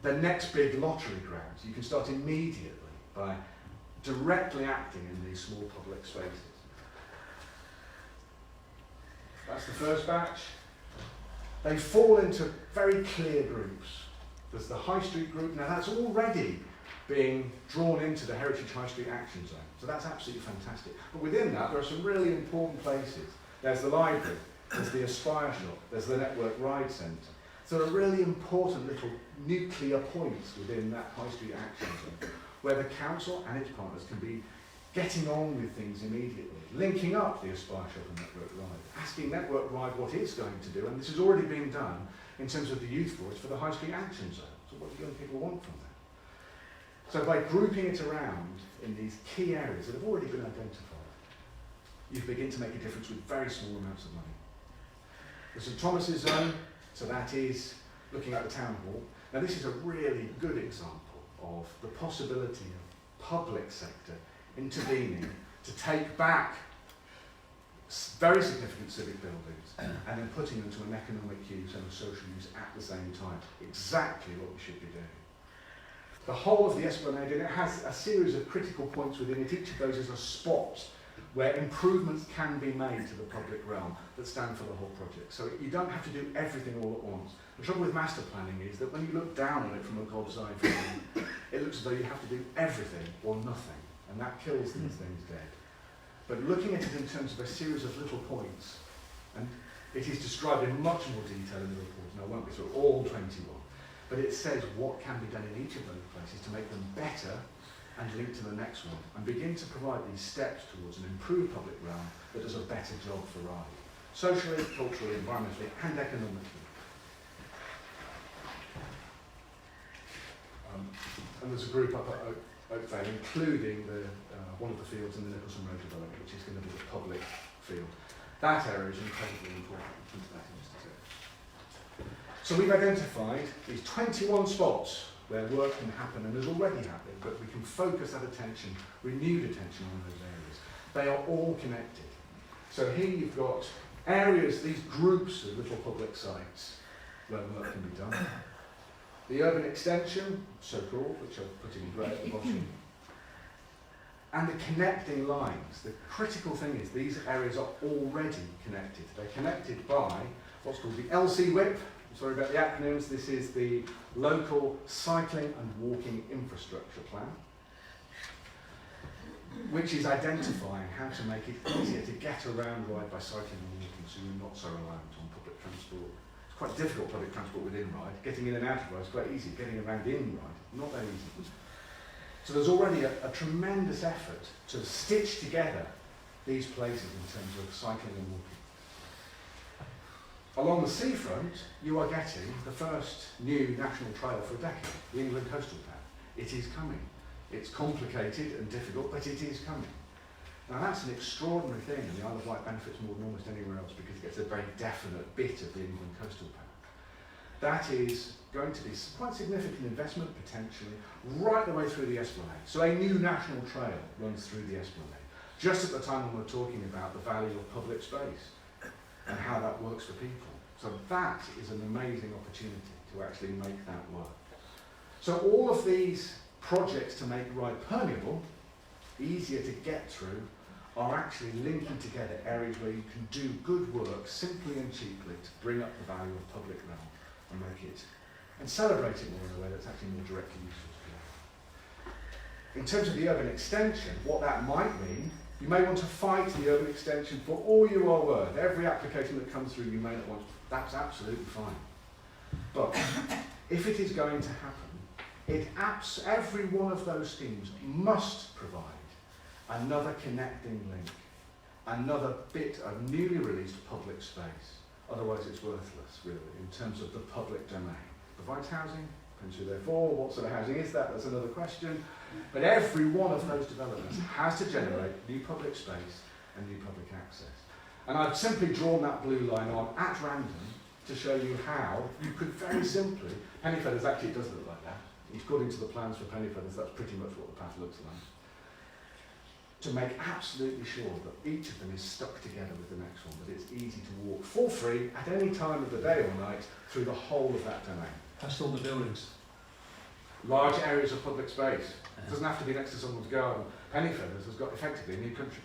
the next big lottery grant. You can start immediately by directly acting in these small public spaces. That's the first batch. They fall into very clear groups. There's the High Street group. Now that's already being drawn into the Heritage High Street Action Zone. So that's absolutely fantastic. But within that, there are some really important places. There's the library, there's the Aspire shop, there's the Network Ride Centre. So there are really important little nuclear points within that High Street Action Zone where the council and its partners can be getting on with things immediately, linking up the Aspire shop and Network Ride, asking Network Ride what it's going to do, and this is already being done in terms of the youth voice for the High Street Action Zone. So what do young people want from that? So by grouping it around in these key areas that have already been identified, you begin to make a difference with very small amounts of money. The St Thomas's Zone, so that is looking at the town hall. Now this is a really good example of the possibility of public sector intervening to take back very significant civic buildings and then putting them to an economic use and a social use at the same time. Exactly what we should be doing. The whole of the Esplanade, and it has a series of critical points within it. Each of those is a spot where improvements can be made to the public realm that stand for the whole project. So you don't have to do everything all at once. The trouble with master planning is that when you look down on it from a God's eye view, it looks as though you have to do everything or nothing, and that kills these things dead. But looking at it in terms of a series of little points, and it is described in much more detail in the report, and I won't go through all 21, but it says what can be done in each of those places to make them better and link to the next one, and begin to provide these steps towards an improved public realm that does a better job for Ryde, socially, culturally, environmentally, and economically. And there's a group up at Oakvale, including the, one of the fields in the Nicholson Road development, which is going to be the public field. That area is incredibly important. We'll come to that in just a second. So we've identified these 21 spots where work can happen and has already happened, but we can focus that attention, renewed attention on those areas. They are all connected. So here you've got areas, these groups of little public sites where work can be done. The urban extension, so-called, which I've put in grey at the bottom. And the connecting lines. The critical thing is these areas are already connected. They're connected by what's called the LC-WIP. Sorry about the acronyms. This is the Local Cycling and Walking Infrastructure Plan, which is identifying how to make it easier to get around Ryde by cycling and walking so you're not so reliant on public transport. It's quite difficult, public transport within Ryde. Getting in and out of Ryde is quite easy. Getting around in Ryde, not very easy. So there's already a tremendous effort to stitch together these places in terms of cycling and walking. Along the seafront, you are getting the first new national trail for a decade, the England Coastal Path. It is coming. It's complicated and difficult, but it is coming. Now that's an extraordinary thing, and the Isle of Wight benefits more than almost anywhere else because it gets a very definite bit of the England Coastal Path. that is going to be quite significant investment potentially right the way through the Esplanade. So a new national trail runs through the Esplanade, just at the time when we're talking about the value of public space and how that works for people. So that is an amazing opportunity to actually make that work. So all of these projects to make Ryde permeable, easier to get through, are actually linking together areas where you can do good work simply and cheaply to bring up the value of public realm and make it, and celebrate it more in a way that's actually more directly useful to people. In terms of the urban extension, what that might mean, you may want to fight the urban extension for all you are worth. Every application that comes through you may not want, that's absolutely fine. But if it is going to happen, every one of those schemes must provide another connecting link, another bit of newly released public space. Otherwise it's worthless, really, in terms of the public domain. Provides housing, depends who they're for, what sort of housing is that, that's another question. But every one of those developments has to generate new public space and new public access. And I've simply drawn that blue line on at random to show you how you could very simply, Pennyfeathers actually does look like that. According to the plans for Pennyfeathers, that's pretty much what the path looks like. To make absolutely sure that each of them is stuck together with the next one, that it's easy to walk for free at any time of the day or night through the whole of that domain. Past all the buildings. Large areas of public space. It doesn't have to be next to someone's garden. Pennyfeathers has got effectively a new country,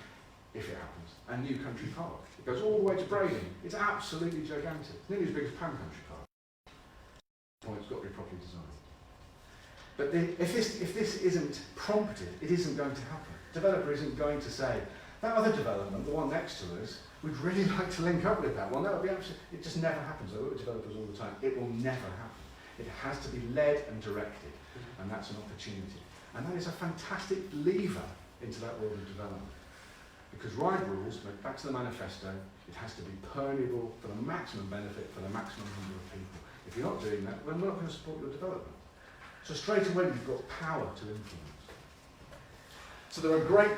if it happens, a new country park. It goes all the way to Brading. It's absolutely gigantic. It's nearly as big as Pan Country Park. It's got to be properly designed. But if this isn't prompted, it isn't going to happen. The developer isn't going to say, that other development, the one next to us, we'd really like to link up with that one. That would be absolutely, it just never happens. I work with developers all the time. It will never happen. It has to be led and directed, and that's an opportunity. And that is a fantastic lever into that world of development. Because Ryde rules, back to the manifesto, it has to be permeable for the maximum benefit for the maximum number of people. If you're not doing that, then we're not going to support your development. So straight away you've got power to influence. So there are great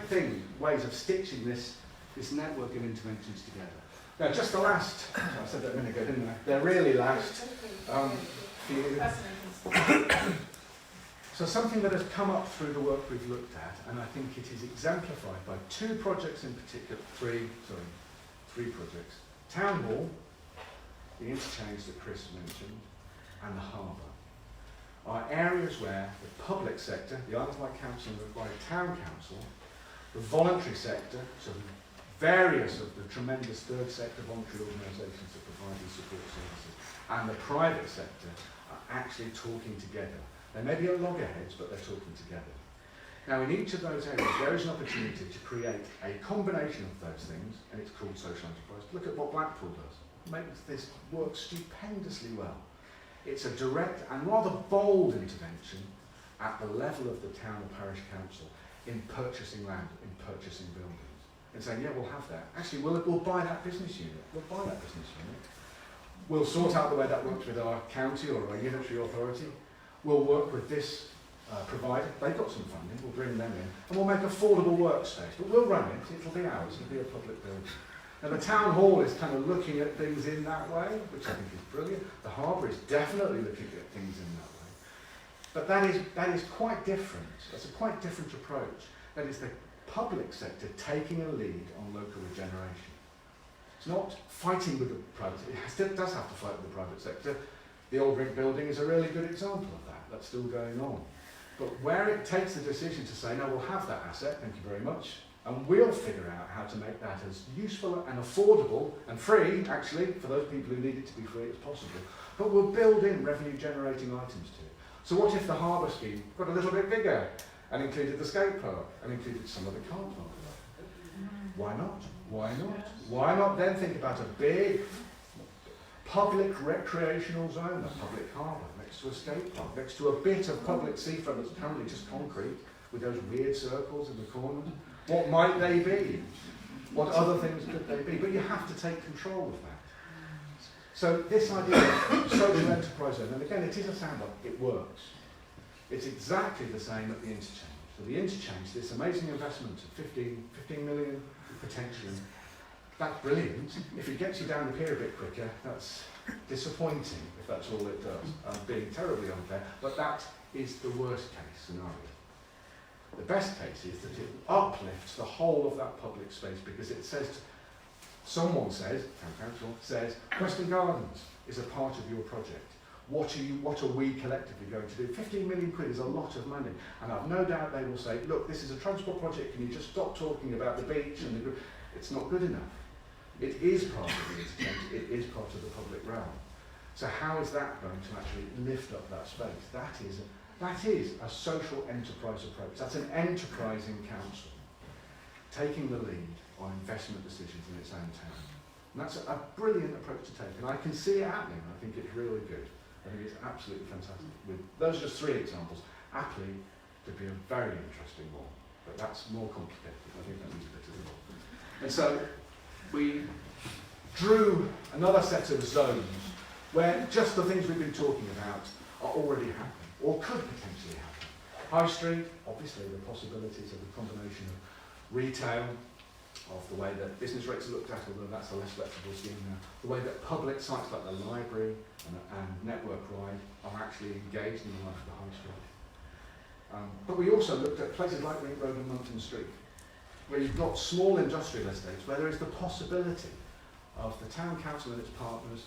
ways of stitching this network of interventions together. Now just the last, I said that a minute ago, didn't I? They're really last few. So something that has come up through the work we've looked at, and I think it is exemplified by two projects in particular, three projects. Town Hall, the interchange that Chris mentioned, and the harbour, are areas where the public sector, the Isle of Wight Council and the Wight Town Council, the voluntary sector, so various of the tremendous third sector voluntary organisations that provide these support services, and the private sector are actually talking together. They may be at loggerheads, but they're talking together. Now, in each of those areas, there is an opportunity to create a combination of those things, and it's called social enterprise. Look at what Blackpool does. It makes this work stupendously well. It's a direct and rather bold intervention at the level of the town or parish council in purchasing land, in purchasing buildings, and saying, yeah, we'll have that. Actually, we'll buy that business unit. We'll buy that business unit. We'll sort out the way that works with our county or our unitary authority. We'll work with this provider. They've got some funding. We'll bring them in, and we'll make affordable workspace. But we'll run it. It'll be ours. It'll be a public building. Now, the town hall is kind of looking at things in that way, which I think is brilliant. The harbour is definitely looking at things in that way. But that is quite different. That's a quite different approach. That is the public sector taking a lead on local regeneration. It's not fighting with the private sector. It does have to fight with the private sector. The old brick building is a really good example of that. That's still going on. But where it takes the decision to say, no, we'll have that asset, thank you very much, and we'll figure out how to make that as useful and affordable and free, actually, for those people who need it to be free as possible. But we'll build in revenue generating items to it. So what if the harbour scheme got a little bit bigger and included the skate park and included some of the car park? Why not? Why not? Why not then think about a big public recreational zone, a public harbour, next to a skate park, next to a bit of public seafront that's currently just concrete with those weird circles in the corners? What might they be? What other things could they be? But you have to take control of that. So this idea of social enterprise zone, and again, it is a sandbox, it works. It's exactly the same at the interchange. So the interchange, this amazing investment of 15 million potentially, that's brilliant. If it gets you down the pier a bit quicker, that's disappointing if that's all it does. I'm being terribly unfair, but that is the worst case scenario. The best case is that it uplifts the whole of that public space because it says, someone says, town council says, Preston Gardens is a part of your project. What are we collectively going to do? 15 million quid is a lot of money, and I've no doubt they will say, look, this is a transport project, can you just stop talking about the beach and the group? It's not good enough. It is part of the interchange, it is part of the public realm. So how is that going to actually lift up that space? That is a social enterprise approach. That's an enterprising council taking the lead on investment decisions in its own town. And that's a brilliant approach to take, and I can see it happening. I think it's really good. I think it's absolutely fantastic. Those are just 3 examples. Appley could be a very interesting one, but that's more complicated. I think that needs a bit of more. And so we drew another set of zones where just the things we've been talking about are already happening, or could potentially happen. High Street, obviously the possibilities of a combination of retail, of the way that business rates are looked at, although that's a less flexible scheme now, the way that public sites like the library and Network Ryde are actually engaged in the life of the High Street. But we also looked at places like Ring Road and Monckton Street, where you've got small industrial estates where there is the possibility of the town council and its partners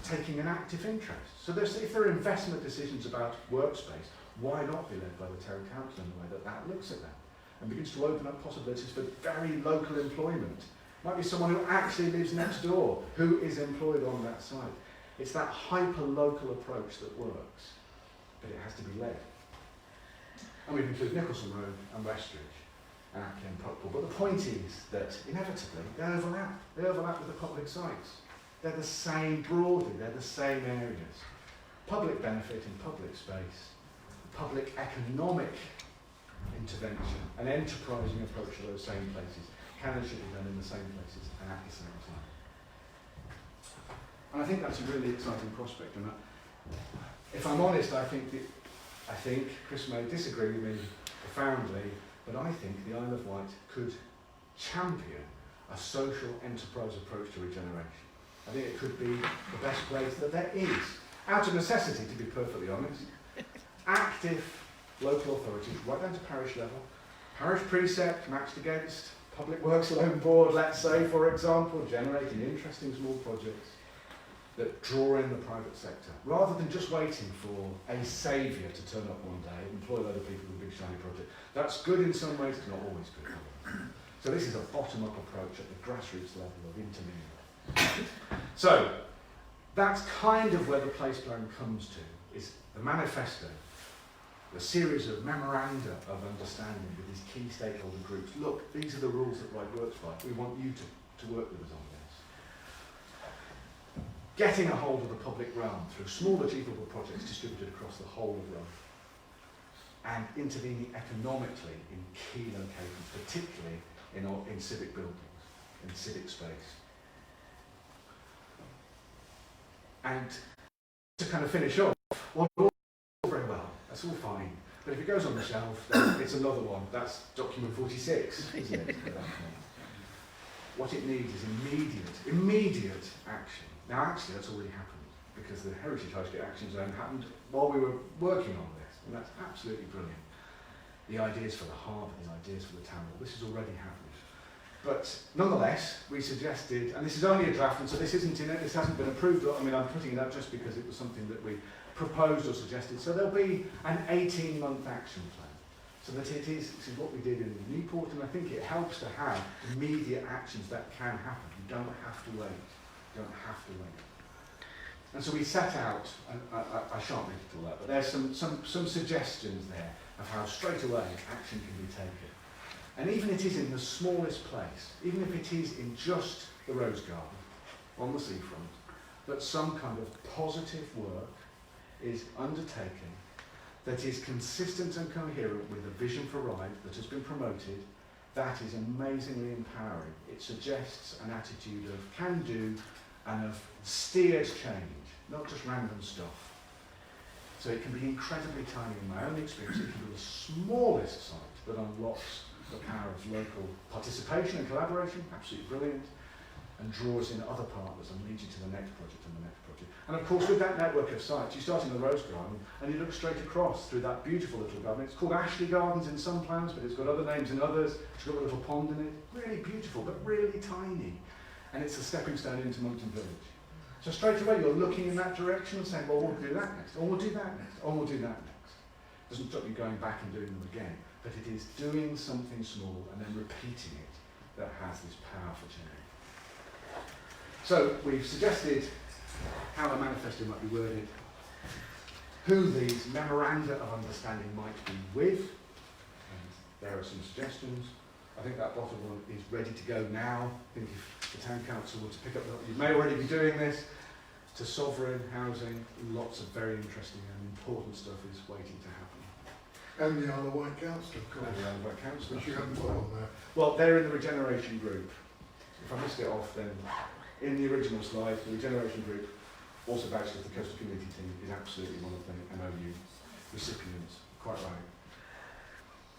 taking an active interest. So if there are investment decisions about workspace, why not be led by the town council in the way that that looks at them and begins to open up possibilities for very local employment. Might be someone who actually lives next door, who is employed on that site. It's that hyper-local approach that works, but it has to be led. And we've included Nicholson Road and Westridge and Ackley and Puckpool. But the point is that inevitably they overlap. They overlap with the public sites. They're the same broadly, they're the same areas. Public benefit in public space, public economic intervention, an enterprising approach to those same places can and should be done in the same places and at the same time. And I think that's a really exciting prospect. And if I'm honest, I think Chris may disagree with me profoundly, but I think the Isle of Wight could champion a social enterprise approach to regeneration. I think it could be the best place that there is, out of necessity, to be perfectly honest. Active local authorities, right down to parish level, parish precept matched against Public Works Loan Board, let's say, for example, generating interesting small projects that draw in the private sector, rather than just waiting for a saviour to turn up one day, employ a load of people with a big shiny project. That's good in some ways, it's not always good. So this is a bottom-up approach at the grassroots level of intervening. So that's kind of where the place plan comes to, is the manifesto, the series of memoranda of understanding with these key stakeholder groups. Look, these are the rules that Ryde works by. We want you to work with us on this. Getting a hold of the public realm through small achievable projects distributed across the whole of Rome, and intervening economically in key locations, particularly in civic buildings, in civic space. And to kind of finish off, well, all very well, that's all fine. But if it goes on the shelf, then it's another one. That's document 46, isn't it? What it needs is immediate action. Now, actually, that's already happened, because the Heritage High Street Action Zone happened while we were working on this, and that's absolutely brilliant. The ideas for the harbour, the ideas for the town hall, this is already happening. But nonetheless, we suggested, and this is only a draft, and so this isn't in it, this hasn't been approved. I mean, I'm putting it up just because it was something that we proposed or suggested. So there'll be an 18-month action plan. So that this is what we did in Newport, and I think it helps to have immediate actions that can happen. You don't have to wait. You don't have to wait. And so we set out, and I shan't read it all out, but there's some suggestions there of how straight away action can be taken. And even if it is in the smallest place, even if it is in just the Rose Garden, on the seafront, that some kind of positive work is undertaken that is consistent and coherent with the vision for Ryde that has been promoted, that is amazingly empowering. It suggests an attitude of can-do and of steered change, not just random stuff. So it can be incredibly tiny. In my own experience, it can be the smallest site that unlocks the power of local participation and collaboration, absolutely brilliant. and draws in other partners and leads you to the next project and the next project. And of course, with that network of sites, you start in the Rose Garden and you look straight across through that beautiful little garden. It's called Ashley Gardens in some plans, but it's got other names in others. It's got a little pond in it. Really beautiful, but really tiny. And it's a stepping stone into Monkton Village. So straight away, you're looking in that direction and saying, well, we'll do that next, or we'll do that next, or we'll do that next. It doesn't stop you going back and doing them again, but it is doing something small and then repeating it that has this powerful change. So we've suggested how a manifesto might be worded, who these memoranda of understanding might be with, and there are some suggestions. I think that bottom one is ready to go now. I think if the Town Council were to pick up, you may already be doing this, to sovereign housing, lots of very interesting and important stuff is waiting to happen. And the IsleOfWight Council, of course. And the IsleOfWight Council. Which you haven't put on there. Well, they're in the Regeneration group. If I missed it off, then in the original slide, the Regeneration group, also vouched as the Coastal Community team, is absolutely one of the MOU recipients, quite right.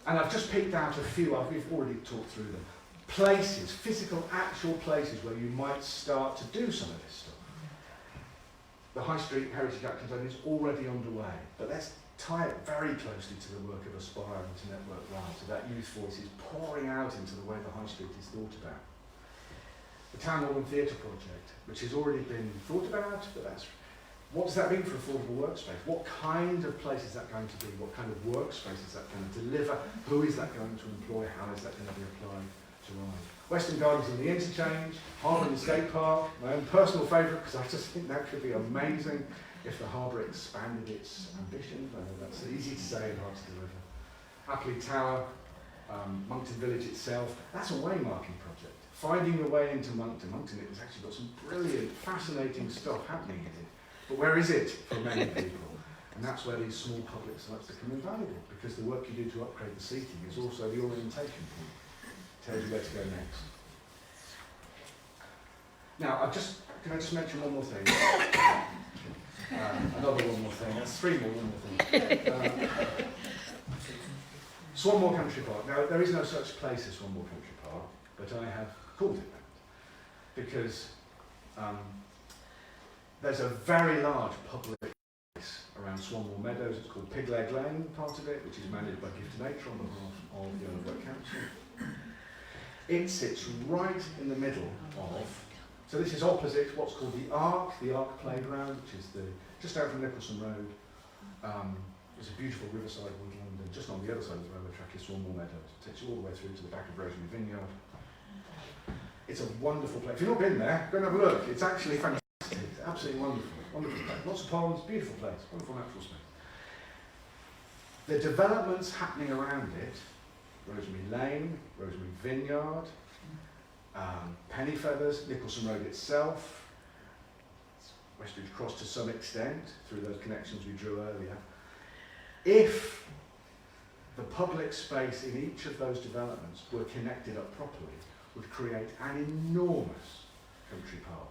And I've just picked out a few, we've already talked through them. Places, physical, actual places where you might start to do some of this stuff. The High Street Heritage Action Plan is already underway, but let's tie it very closely to the work of Aspire and to Network Ryde, so that youth voice is pouring out into the way the High Street is thought about. The Town Hall and Theatre project, which has already been thought about, but that's, what does that mean for affordable workspace? What kind of place is that going to be? What kind of workspace is that going to deliver? Who is that going to employ? How is that going to be applied to Ryde? Western Gardens and the Interchange, Harbour and Skate Park, my own personal favourite, because I just think that could be amazing if the harbour expanded its ambitions. I know that's easy to say and hard to deliver. Appley Tower, Monkton Village itself, that's a waymarking project. Finding your way into Monkton. Monkton has actually got some brilliant, fascinating stuff happening in it. But where is it for many people? And that's where these small public sites become invaluable, because the work you do to upgrade the seating is also the orientation point. Tells you where to go next. Now, can I just mention one more thing? Another one more thing. That's three more, one more thing. Swanmore Country Park. Now, there is no such place as Swanmore Country Park, but I have called it that because there's a very large public place around Swanmore Meadows. It's called Pigleg Lane, part of it, which is managed by Gift to Nature on behalf of the IsleOfWight Council. It sits right in the middle of, so this is opposite what's called the Ark Playground, which is just out from Nicholson Road. There's a beautiful riverside woodland, and just on the other side of the railway track is Swanmore Meadows. It takes you all the way through to the back of Rosemary Vineyard. It's a wonderful place. If you've not been there, go and have a look. It's actually fantastic. It's absolutely wonderful. Wonderful place. Lots of ponds, beautiful place, wonderful natural space. The developments happening around it, Rosemary Lane, Rosemary Vineyard, Pennyfeathers, Nicholson Road itself, Westridge Cross to some extent through those connections we drew earlier. If the public space in each of those developments were connected up properly, would create an enormous country park.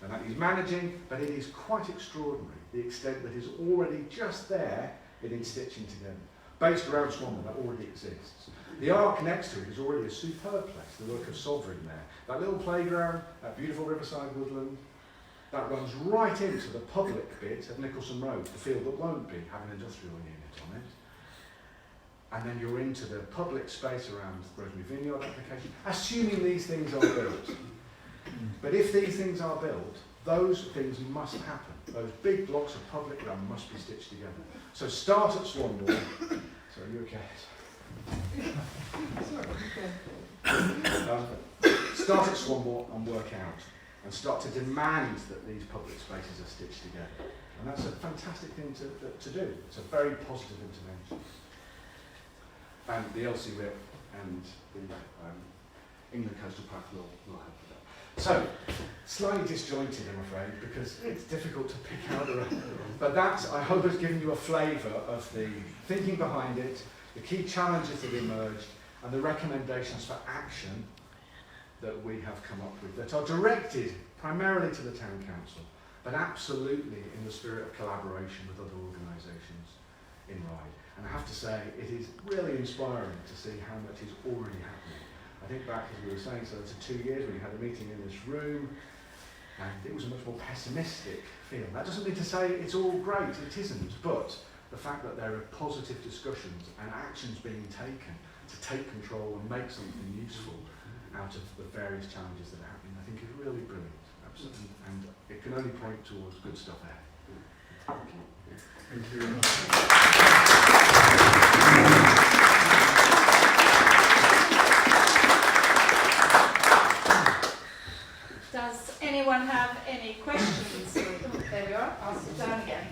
And that is managing, but it is quite extraordinary, the extent that is already just there, it is stitching together. Based around Swanmore, that already exists. The Ark next to it is already a superb place, the work of Sovereign there. That little playground, that beautiful riverside woodland, that runs right into the public bit of Nicholson Road, the field that won't be, have an industrial unit on it. And then you're into the public space around Rosemary Vineyard application, assuming these things are built. But if these things are built, those things must happen. Those big blocks of public ground must be stitched together. So start at Swanmore. Sorry, you okay? Start at Swanmore and work out. And start to demand that these public spaces are stitched together. And that's a fantastic thing to do. It's a very positive intervention. And the LC-WIP and the England Coastal Park will help with that. So, slightly disjointed, I'm afraid, because it's difficult to pick out the rest. But that, I hope, has given you a flavour of the thinking behind it, the key challenges that emerged, and the recommendations for action that we have come up with that are directed primarily to the Town Council, but absolutely in the spirit of collaboration with other organisations in Ryde. And I have to say, it is really inspiring to see how much is already happening. I think back, as we were saying, so to 2 years when you had a meeting in this room, and it was a much more pessimistic feel. That doesn't mean to say it's all great, it isn't, but the fact that there are positive discussions and actions being taken to take control and make something useful out of the various challenges that are happening, I think is really brilliant, absolutely, and it can only point towards good stuff ahead. Thank you very much. Does anyone have any questions? There we are. I'll sit down again.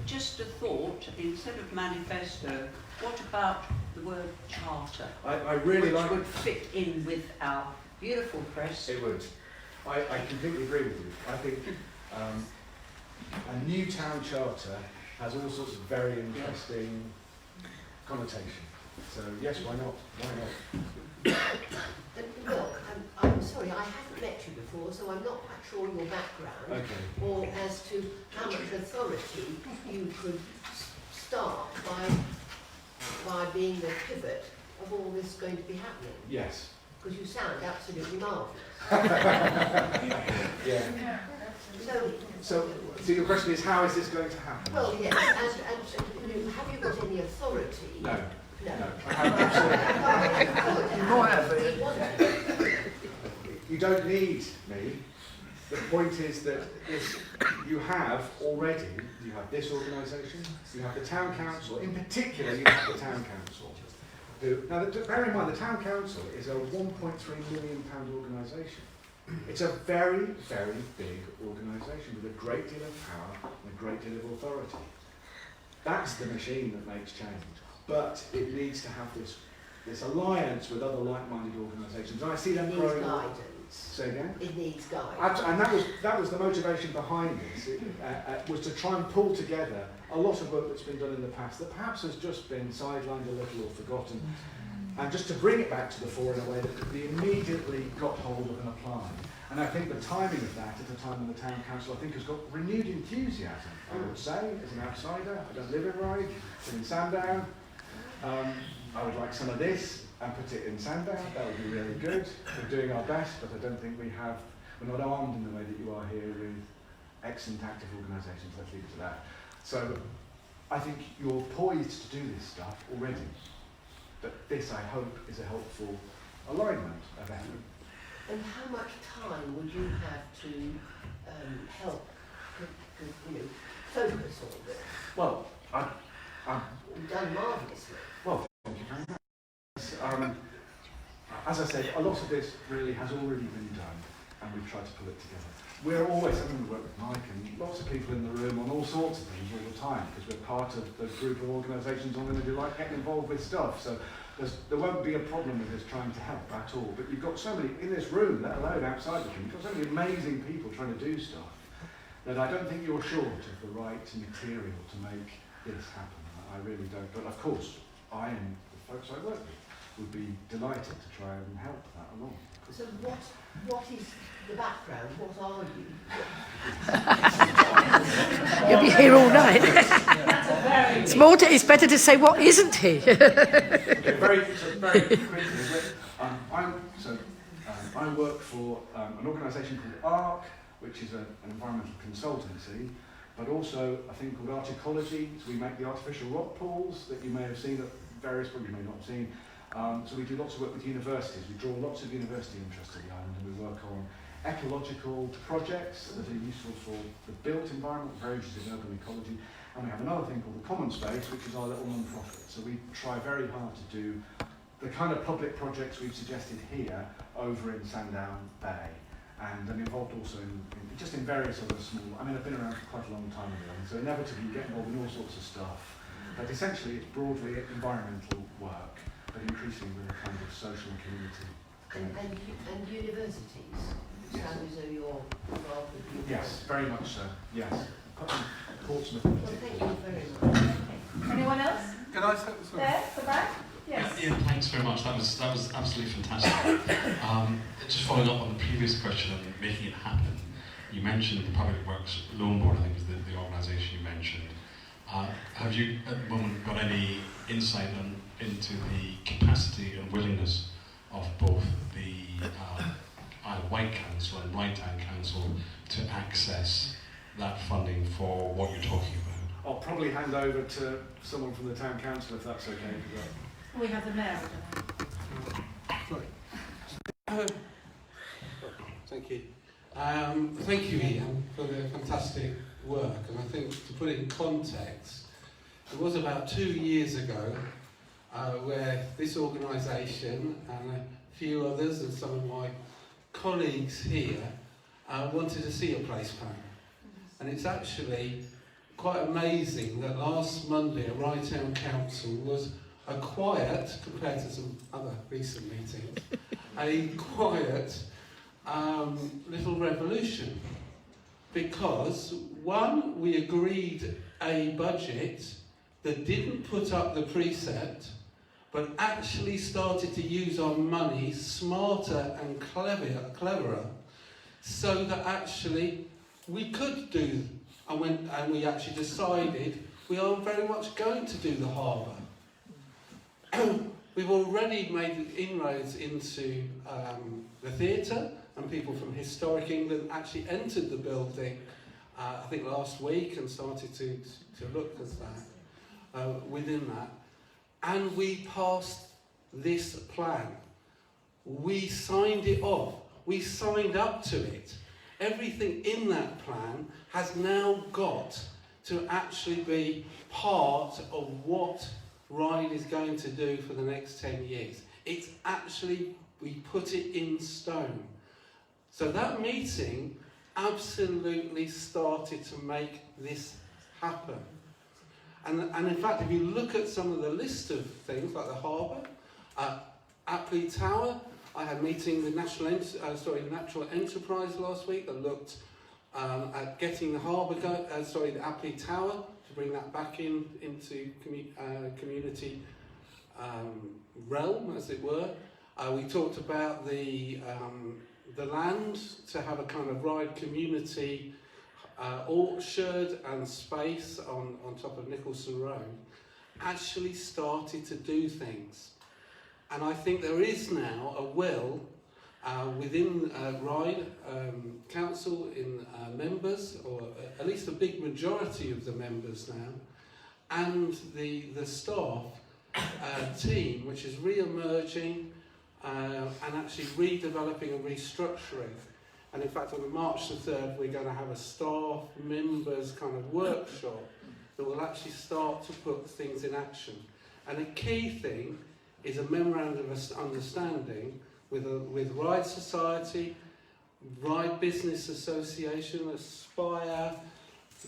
Just a thought, instead of manifesto, what about the word charter? I really which like would fit in with our beautiful press. it. Would. I completely agree with you. I think a new town charter has all sorts of very interesting connotation. So yes, why not? Why not? Look, I'm sorry, I haven't met you before, so I'm not quite sure your background, Okay. or as to how much authority you could start by being the pivot of all this going to be happening. Yes. Because you sound absolutely marvellous. Yeah. So, So your question is, how is this going to happen? well, yes, and you know, have you got any authority? No. No. No. I have absolutely. You don't need me. The point is that if you have already, you have this organisation, you have the town council, in particular you have the town council. Now, bear in mind, the town council is a £1.3 million organisation. It's a very, very big organisation with a great deal of power and a great deal of authority. That's the machine that makes change. But it needs to have this alliance with other like-minded organisations. And I see them growing. It needs guidance. Say again? It needs guidance. And that was the motivation behind this. It was to try and pull together a lot of work that's been done in the past that perhaps has just been sidelined a little or forgotten, and just to bring it back to the fore in a way that could be immediately got hold of and applied. And I think the timing of that at a time when the town council, I think, has got renewed enthusiasm. I would say, as an outsider, I don't live in Ryde, I live in Sandown. I would like some of this and put it in Sandown. That would be really good. We're doing our best, but I don't think we're not armed in the way that you are here with excellent active organisations. Let's leave it to that. So I think you're poised to do this stuff already. But this, I hope, is a helpful alignment of effort. And how much time would you have to help, focus on this? Well, You've done marvellously. well, thank you very much. As I said, a lot of this really has already been done, and we've tried to pull it together. We're always, we work with Mike and lots of people in the room on all sorts of things all the time, because we're part of the group of organisations I'm going to do like getting involved with stuff. So there won't be a problem with us trying to help at all. But you've got so many in this room, let alone outside the room, you've got so many amazing people trying to do stuff that I don't think you're short of the right material to make this happen. I really don't. But of course, I and the folks I work with would be delighted to try and help that along. So what is the background? What are you? You'll be here all night. It's better to say what isn't he. Okay, very quickly. I work for an organisation called ARC, which is an environmental consultancy, but also a thing called Articology. So we make the artificial rock pools that you may have seen at various, but you may not have seen. So we do lots of work with universities. We draw lots of university interest to the island, and we work on ecological projects that are useful for the built environment, very interested in urban ecology. And we have another thing called the Common Space, which is our little non-profit. So we try very hard to do the kind of public projects we've suggested here over in Sandown Bay. And I'm involved also in various other small, I've been around for quite a long time ago, so inevitably you get involved in all sorts of stuff. But essentially it's broadly environmental work, but increasingly with a kind of social and community. And universities? It sounds as though you're involved with universities. Yes, very much so, yes. Portsmouth. Well, thank you very much. Anyone else? Can I say something? There, the back? Yes. Yeah, thanks very much. That was absolutely fantastic. Just following up on the previous question of making it happen, you mentioned the Public Works Loan Board, I think was the organisation you mentioned. Have you at the moment got any insight into the capacity and willingness of both the Isle of Wight Council and Ryde Town Council to access that funding for what you're talking about? I'll probably hand over to someone from the town council if that's okay. We have the mayor. Thank you. Thank you, Ian, for the fantastic work. And I think to put it in context, it was about 2 years ago where this organisation and a few others and some of my colleagues here wanted to see a place plan. And it's actually quite amazing that last Monday at Ryde Town Council was a quiet, compared to some other recent meetings, a quiet little revolution. Because, one, we agreed a budget that didn't put up the precept, but actually started to use our money smarter and cleverer, so that actually we could do, and we actually decided we are very much going to do the harbour. We've already made inroads into the theatre, and people from Historic England actually entered the building, I think last week, and started to look at that, within that. And we passed this plan. We signed it off. We signed up to it. Everything in that plan has now got to actually be part of what Ryde is going to do for the next 10 years. It's actually, we put it in stone. So that meeting absolutely started to make this happen. And in fact, if you look at some of the list of things, like the harbour, Apley Tower, I had a meeting with Natural Enterprise last week that looked at getting the harbour, the Apley Tower, to bring that back into community realm, as it were. We talked about the land to have a kind of Ryde community orchard and space on top of Nicholson Road. Actually started to do things. And I think there is now a will within Ryde Council in members, or at least a big majority of the members now, and the staff team, which is re-emerging and actually redeveloping and restructuring. And in fact, on March the 3rd, we're going to have a staff members kind of workshop that will actually start to put things in action. And a key thing is a memorandum of understanding with Ryde Society, Ryde Business Association, Aspire,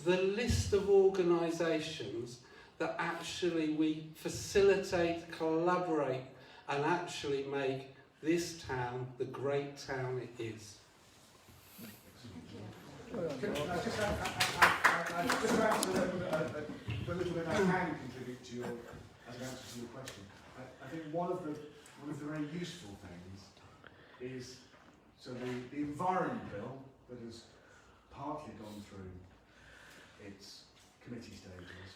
the list of organisations that actually we facilitate, collaborate, and actually make this town the great town it is. Just to answer the little bit I can contribute to as an answer to your question. I think one of the very useful things is the environment bill that has partly gone through its committee stages,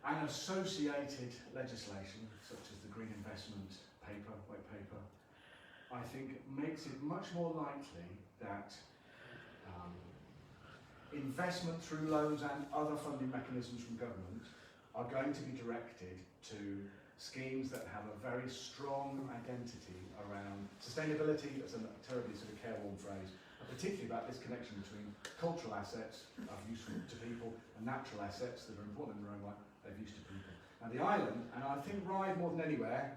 and associated legislation such as the Green Investment White Paper, I think makes it much more likely that investment through loans and other funding mechanisms from government are going to be directed to schemes that have a very strong identity around sustainability. That's a terribly sort of careworn phrase, but particularly about this connection between cultural assets of use to people and natural assets that are important in their own way of use to people. And the island, and I think Ryde more than anywhere,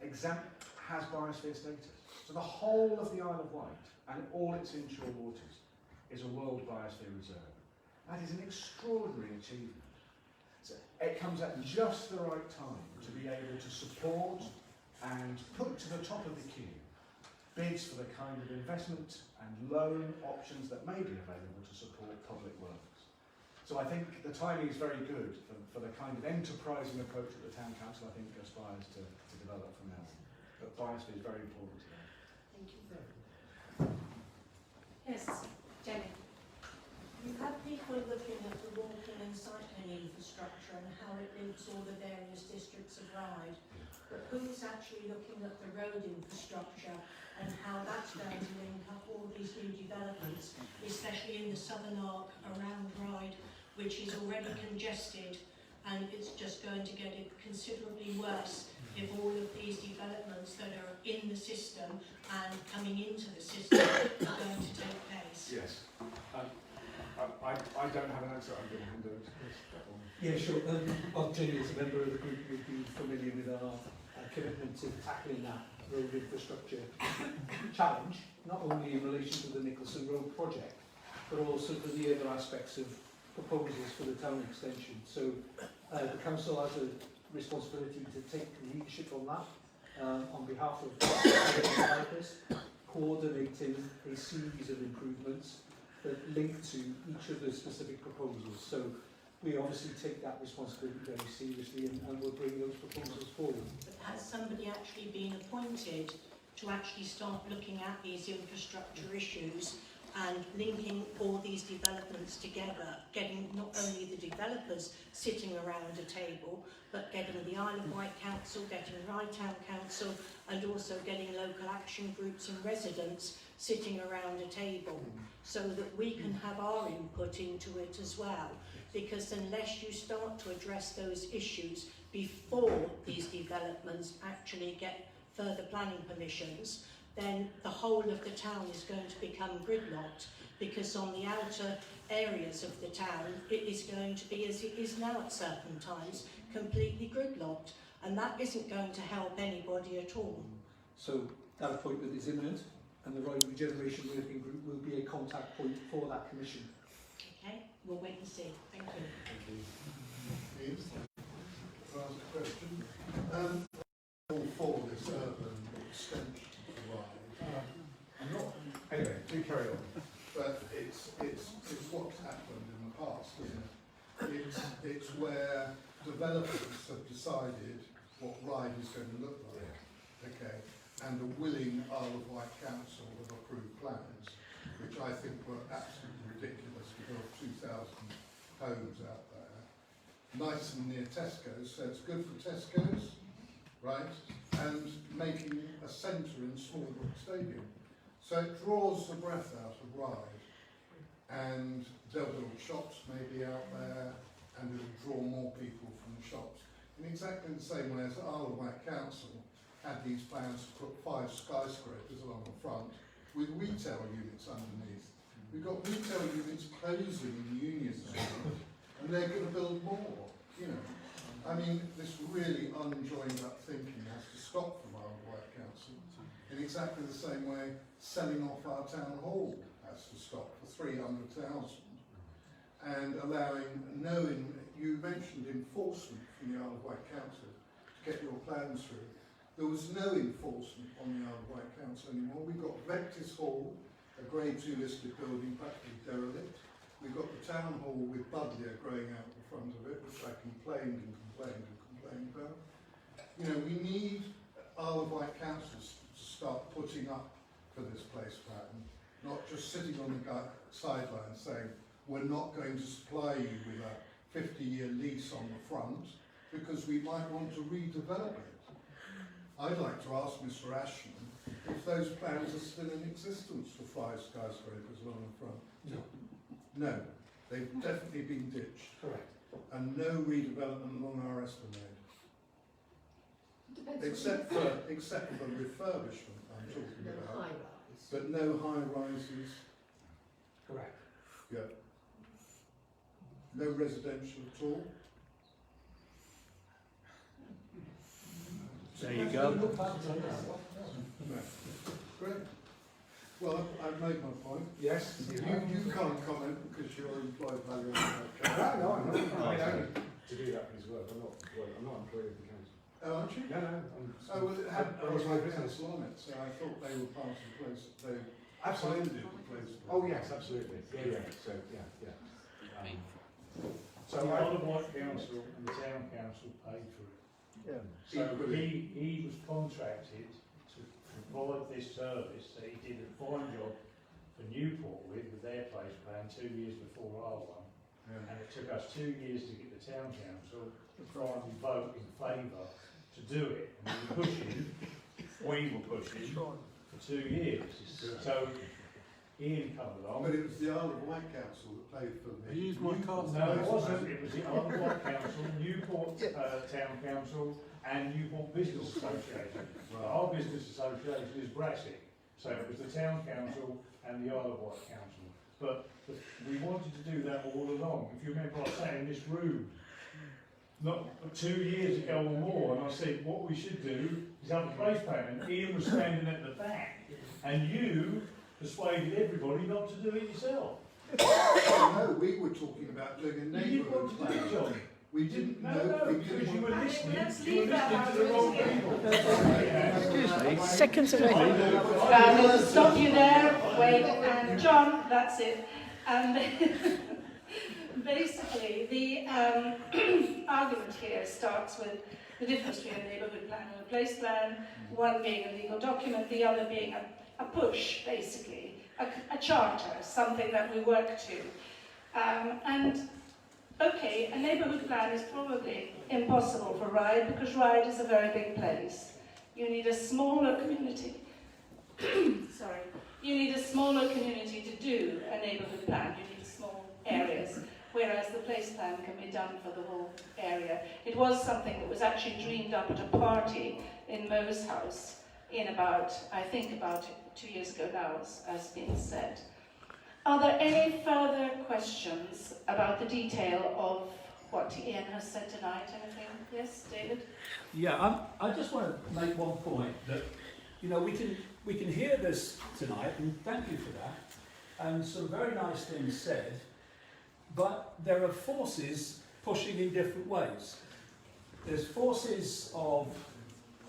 has biosphere status. So the whole of the Isle of Wight and all its inshore waters is a World Biosphere Reserve. That is an extraordinary achievement. So it comes at just the right time to be able to support and put to the top of the queue bids for the kind of investment and loan options that may be available to support public works. So I think the timing is very good for the kind of enterprising approach that the Town Council, I think, aspires to develop from now on. But biosphere is very important today. Thank you very much. Yes, Jenny. You have people looking at the walking and cycling infrastructure and how it links all the various districts of Ryde. But who's actually looking at the road infrastructure and how that's going to link up all these new developments, especially in the southern arc around Ryde, which is already congested, and it's just going to get it considerably worse if all of these developments that are in the system and coming into the system are going to take place. Yes. I don't have an answer. I'm going to hand over to Chris. Yeah, sure. Bob Jenny, as a member of the group, would be familiar with our commitment to tackling that road infrastructure challenge, not only in relation to the Nicholson Road project, but also for the other aspects of proposals for the town extension. So the council has a responsibility to take leadership on that on behalf of developers, coordinating a series of improvements that link to each of the specific proposals. So we obviously take that responsibility very seriously and we'll bring those proposals forward. But has somebody actually been appointed to actually start looking at these infrastructure issues and linking all these developments together, getting not only the developers sitting around a table, but getting the Isle of Wight Council, getting Ryde Town Council, and also getting local action groups and residents sitting around a table, so that we can have our input into it as well. Because unless you start to address those issues before these developments actually get further planning permissions, then the whole of the town is going to become gridlocked, because on the outer areas of the town it is going to be, as it is now at certain times, completely gridlocked, and that isn't going to help anybody at all. So that appointment is imminent, and the Royal Regeneration Working Group will be a contact point for that commission. Okay, we'll wait and see. Thank you. Can I ask a question? All for this urban extension of Ryde. I'm not. Anyway, do carry on. But it's what's happened in the past, isn't it? It's where developers have decided what Ryde is going to look like, okay, and a willing Isle of Wight Council have approved plans, which I think were absolutely ridiculous to build 2,000 homes out there, nice and near Tesco's, so it's good for Tesco's, right, and making a centre in Smallbrook Stadium. So it draws the breath out of Ryde, and they'll build shops maybe out there, and it'll draw more people from the shops. In exactly the same way as Isle of Wight Council had these plans to put 5 skyscrapers along the front with retail units underneath. We've got retail units closing in the Union Street, and they're going to build more, you know. I mean, this really unjoined up thinking has to stop from Isle of Wight Council. In exactly the same way, selling off our town hall has to stop for 300,000, and allowing you mentioned enforcement from the Isle of Wight Council to get your plans through. There was no enforcement on the Isle of Wight Council anymore. We've got Vectis Hall, a Grade 2 listed building, practically derelict. We've got the town hall with Budlier growing out the front of it, which I complained about. You know, we need Isle of Wight councils to start putting up for this place pattern, not just sitting on the sidelines saying, we're not going to supply you with a 50-year lease on the front because we might want to redevelop it. I'd like to ask Mr. Ashman if those plans are still in existence for 5 skyscrapers along the front. No, they've definitely been ditched. Correct. And no redevelopment along our Esplanade. Except for refurbishment I'm talking No about. high rise. But no high rises. Correct. Yeah. No residential at all. There you go. No. Great. Well, I've made my point. Yes. You can't comment because you're employed by the No, I'm not. I mean, only to do that piece of work. I'm not employed of the council. Oh, aren't you? No. Oh, well, it had I was my business. council on it, so I thought they were part of the place. They Absolutely. founded the place. Oh yes, absolutely. Yeah. So yeah. So the Isle of Wight Council and the Town Council paid for it. Yeah. So he was contracted to provide this service, so he did a fine job for Newport with their place plan 2 years before our one. Yeah. And it took us 2 years to get the town council to finally vote in favour to do it. And we were pushing for 2 years. Yeah. So Ian came along. But it was the Isle of Wight Council that paid for the... I used my card. No, it wasn't. It was the Isle of Wight Council, Newport Town Council and Newport Business Association. Right. Our business association is Brassic. So it was the Town Council and the Isle of Wight Council. But we wanted to do that all along. If you remember, I sat in this room not 2 years ago or more, and I said what we should do is have a place plan. And Ian was standing at the back, and you persuaded everybody not to do it yourself. No, we were talking about doing a You didn't want neighbourhood to do it, plan. John. We didn't No, know. no, we because didn't you were want- listening. Let's You were leave that listening to the wrong out. people. Seconds away. Stop you there, wait, and John, that's it. Basically, the argument here starts with the difference between a neighbourhood plan and a place plan, one being a legal document, the other being a push, basically, a charter, something that we work to. Okay, a neighbourhood plan is probably impossible for Ryde because Ryde is a very big place. You need a smaller community. Sorry. You need a smaller community to do a neighbourhood plan. You need small areas, whereas the place plan can be done for the whole area. It was something that was actually dreamed up at a party in Mo's house in about 2 years ago now, as being said. Are there any further questions about the detail of what Ian has said tonight? Anything? Yes, David? Yeah, I just want to make one point that, you know, we can hear this tonight, and thank you for that, and some very nice things said, but there are forces pushing in different ways. There's forces of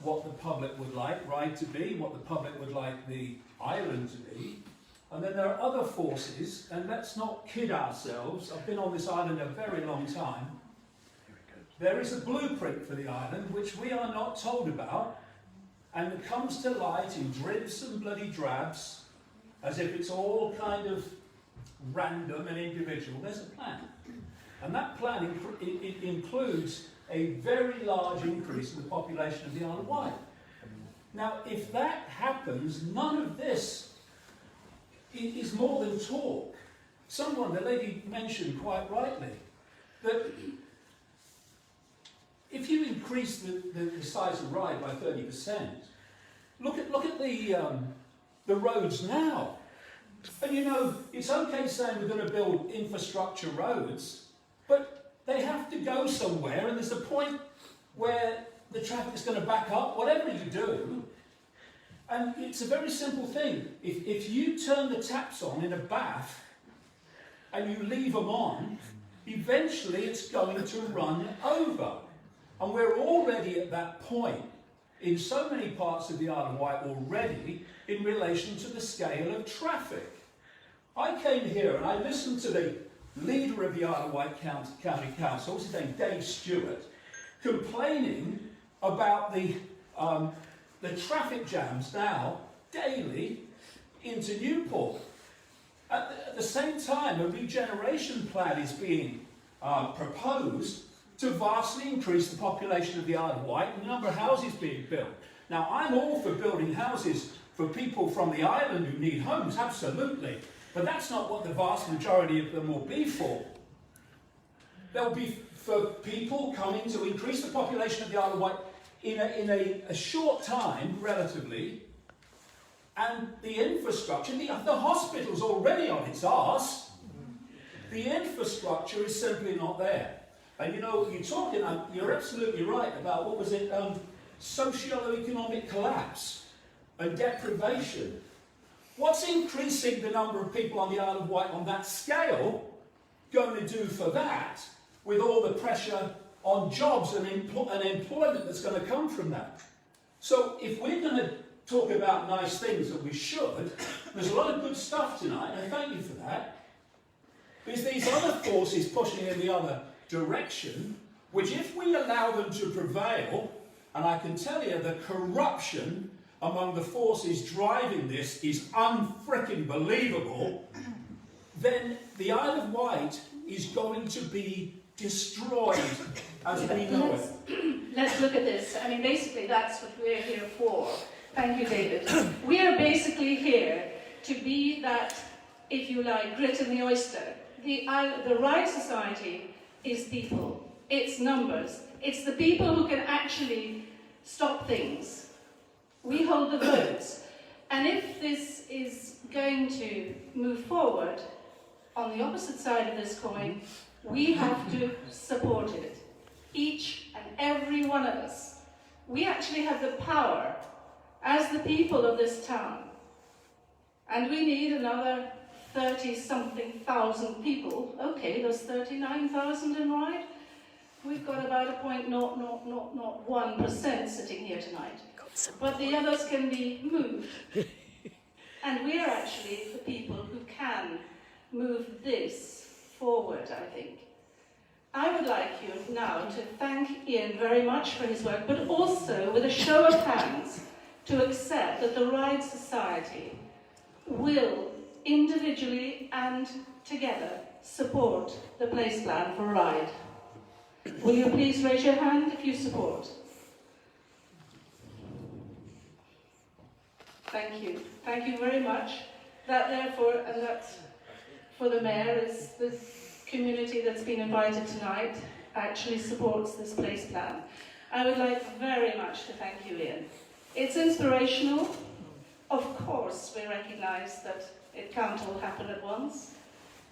what the public would like Ryde to be, what the public would like the island to be, and then there are other forces, and let's not kid ourselves. I've been on this island a very long time. There is a blueprint for the island which we are not told about, and it comes to light in dribs and bloody drabs, as if it's all kind of random and individual. There's a plan, and that plan it includes a very large increase in the population of the Isle of Wight. Now, if that happens, none of this is more than talk. The lady mentioned quite rightly, that if you increase the size of Ryde by 30%, look at the roads now. And you know, it's okay saying we're going to build infrastructure roads, but they have to go somewhere, and there's a point where the traffic is going to back up, whatever you do. And it's a very simple thing. If you turn the taps on in a bath and you leave them on, eventually it's going to run over. And we're already at that point in so many parts of the Isle of Wight already in relation to the scale of traffic. I came here and I listened to the leader of the Isle of Wight County Council, his name Dave Stewart, complaining about the traffic jams now daily into Newport. At the same time, a regeneration plan is being proposed to vastly increase the population of the Isle of Wight and the number of houses being built. Now, I'm all for building houses for people from the island who need homes, absolutely. But that's not what the vast majority of them will be for. They'll be for people coming to increase the population of the Isle of Wight in a short time, relatively, and the infrastructure, the hospital's already on its arse. The infrastructure is simply not there. And you know, you're absolutely right about, what was it, socio-economic collapse and deprivation. What's increasing the number of people on the Isle of Wight on that scale going to do for that, with all the pressure on jobs and employment that's going to come from that? So if we're going to talk about nice things, that we should, there's a lot of good stuff tonight, and thank you for that. There's these other forces pushing in the other direction, which if we allow them to prevail, and I can tell you the corruption among the forces driving this is unfrickin' believable, then the Isle of Wight is going to be destroyed as we know it. Let's look at this. I mean, basically, that's what we're here for. Thank you, David. We are basically here to be that, if you like, grit in the oyster. The Ryde Society is people. It's numbers. It's the people who can actually stop things. We hold the votes. And if this is going to move forward, on the opposite side of this coin, we have to support it. Each and every one of us. We actually have the power as the people of this town. And we need another 30-something thousand people. Okay, there's 39,000 in Ryde. We've got about a 0.0001% sitting here tonight. But the others can be moved. And we're actually the people who can move this forward, I think. I would like you now to thank Ian very much for his work, but also, with a show of hands, to accept that the Ryde Society will, individually and together, support the place plan for Ryde. Will you please raise your hand if you support? Thank you. Thank you very much. That therefore, and that's for the Mayor, is the community that's been invited tonight actually supports this place plan. I would like very much to thank you, Ian. It's inspirational. Of course, we recognise that it can't all happen at once,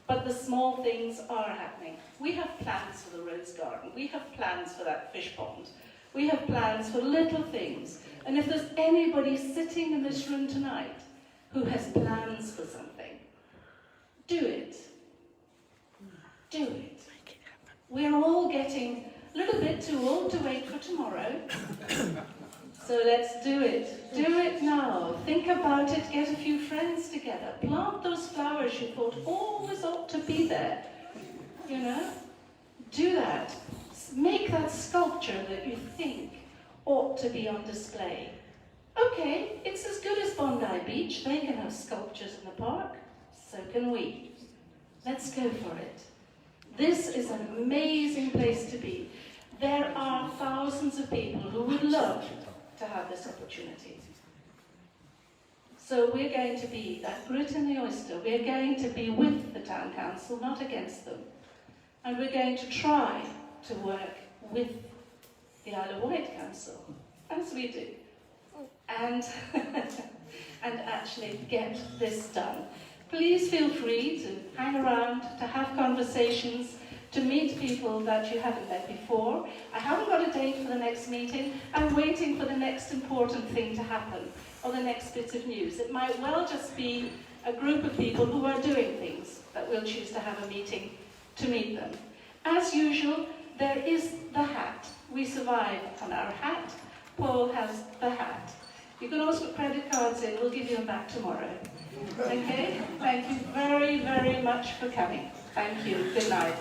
but the small things are happening. We have plans for the rose garden. We have plans for that fish pond. We have plans for little things. And if there's anybody sitting in this room tonight who has plans for something, do it. Do it. We're all getting a little bit too old to wait for tomorrow. So let's do it. Do it now. Think about it. Get a few friends together. Plant those flowers you thought always ought to be there. You know? Do that. Make that sculpture that you think ought to be on display. Okay, it's as good as Bondi Beach. They can have sculptures in the park. So can we. Let's go for it. This is an amazing place to be. There are thousands of people who would love to have this opportunity. So we're going to be that grit in the oyster. We're going to be with the town council, not against them. And we're going to try to work with the Isle of Wight Council, as we do, and actually get this done. Please feel free to hang around, to have conversations, to meet people that you haven't met before. I haven't got a date for the next meeting. I'm waiting for the next important thing to happen, or the next bit of news. It might well just be a group of people who are doing things that we'll choose to have a meeting to meet them. As usual, there is the hat. We survive on our hat. Paul has the hat. You can also put credit cards in. We'll give you them back tomorrow. Okay? Thank you very, very much for coming. Thank you. Good night.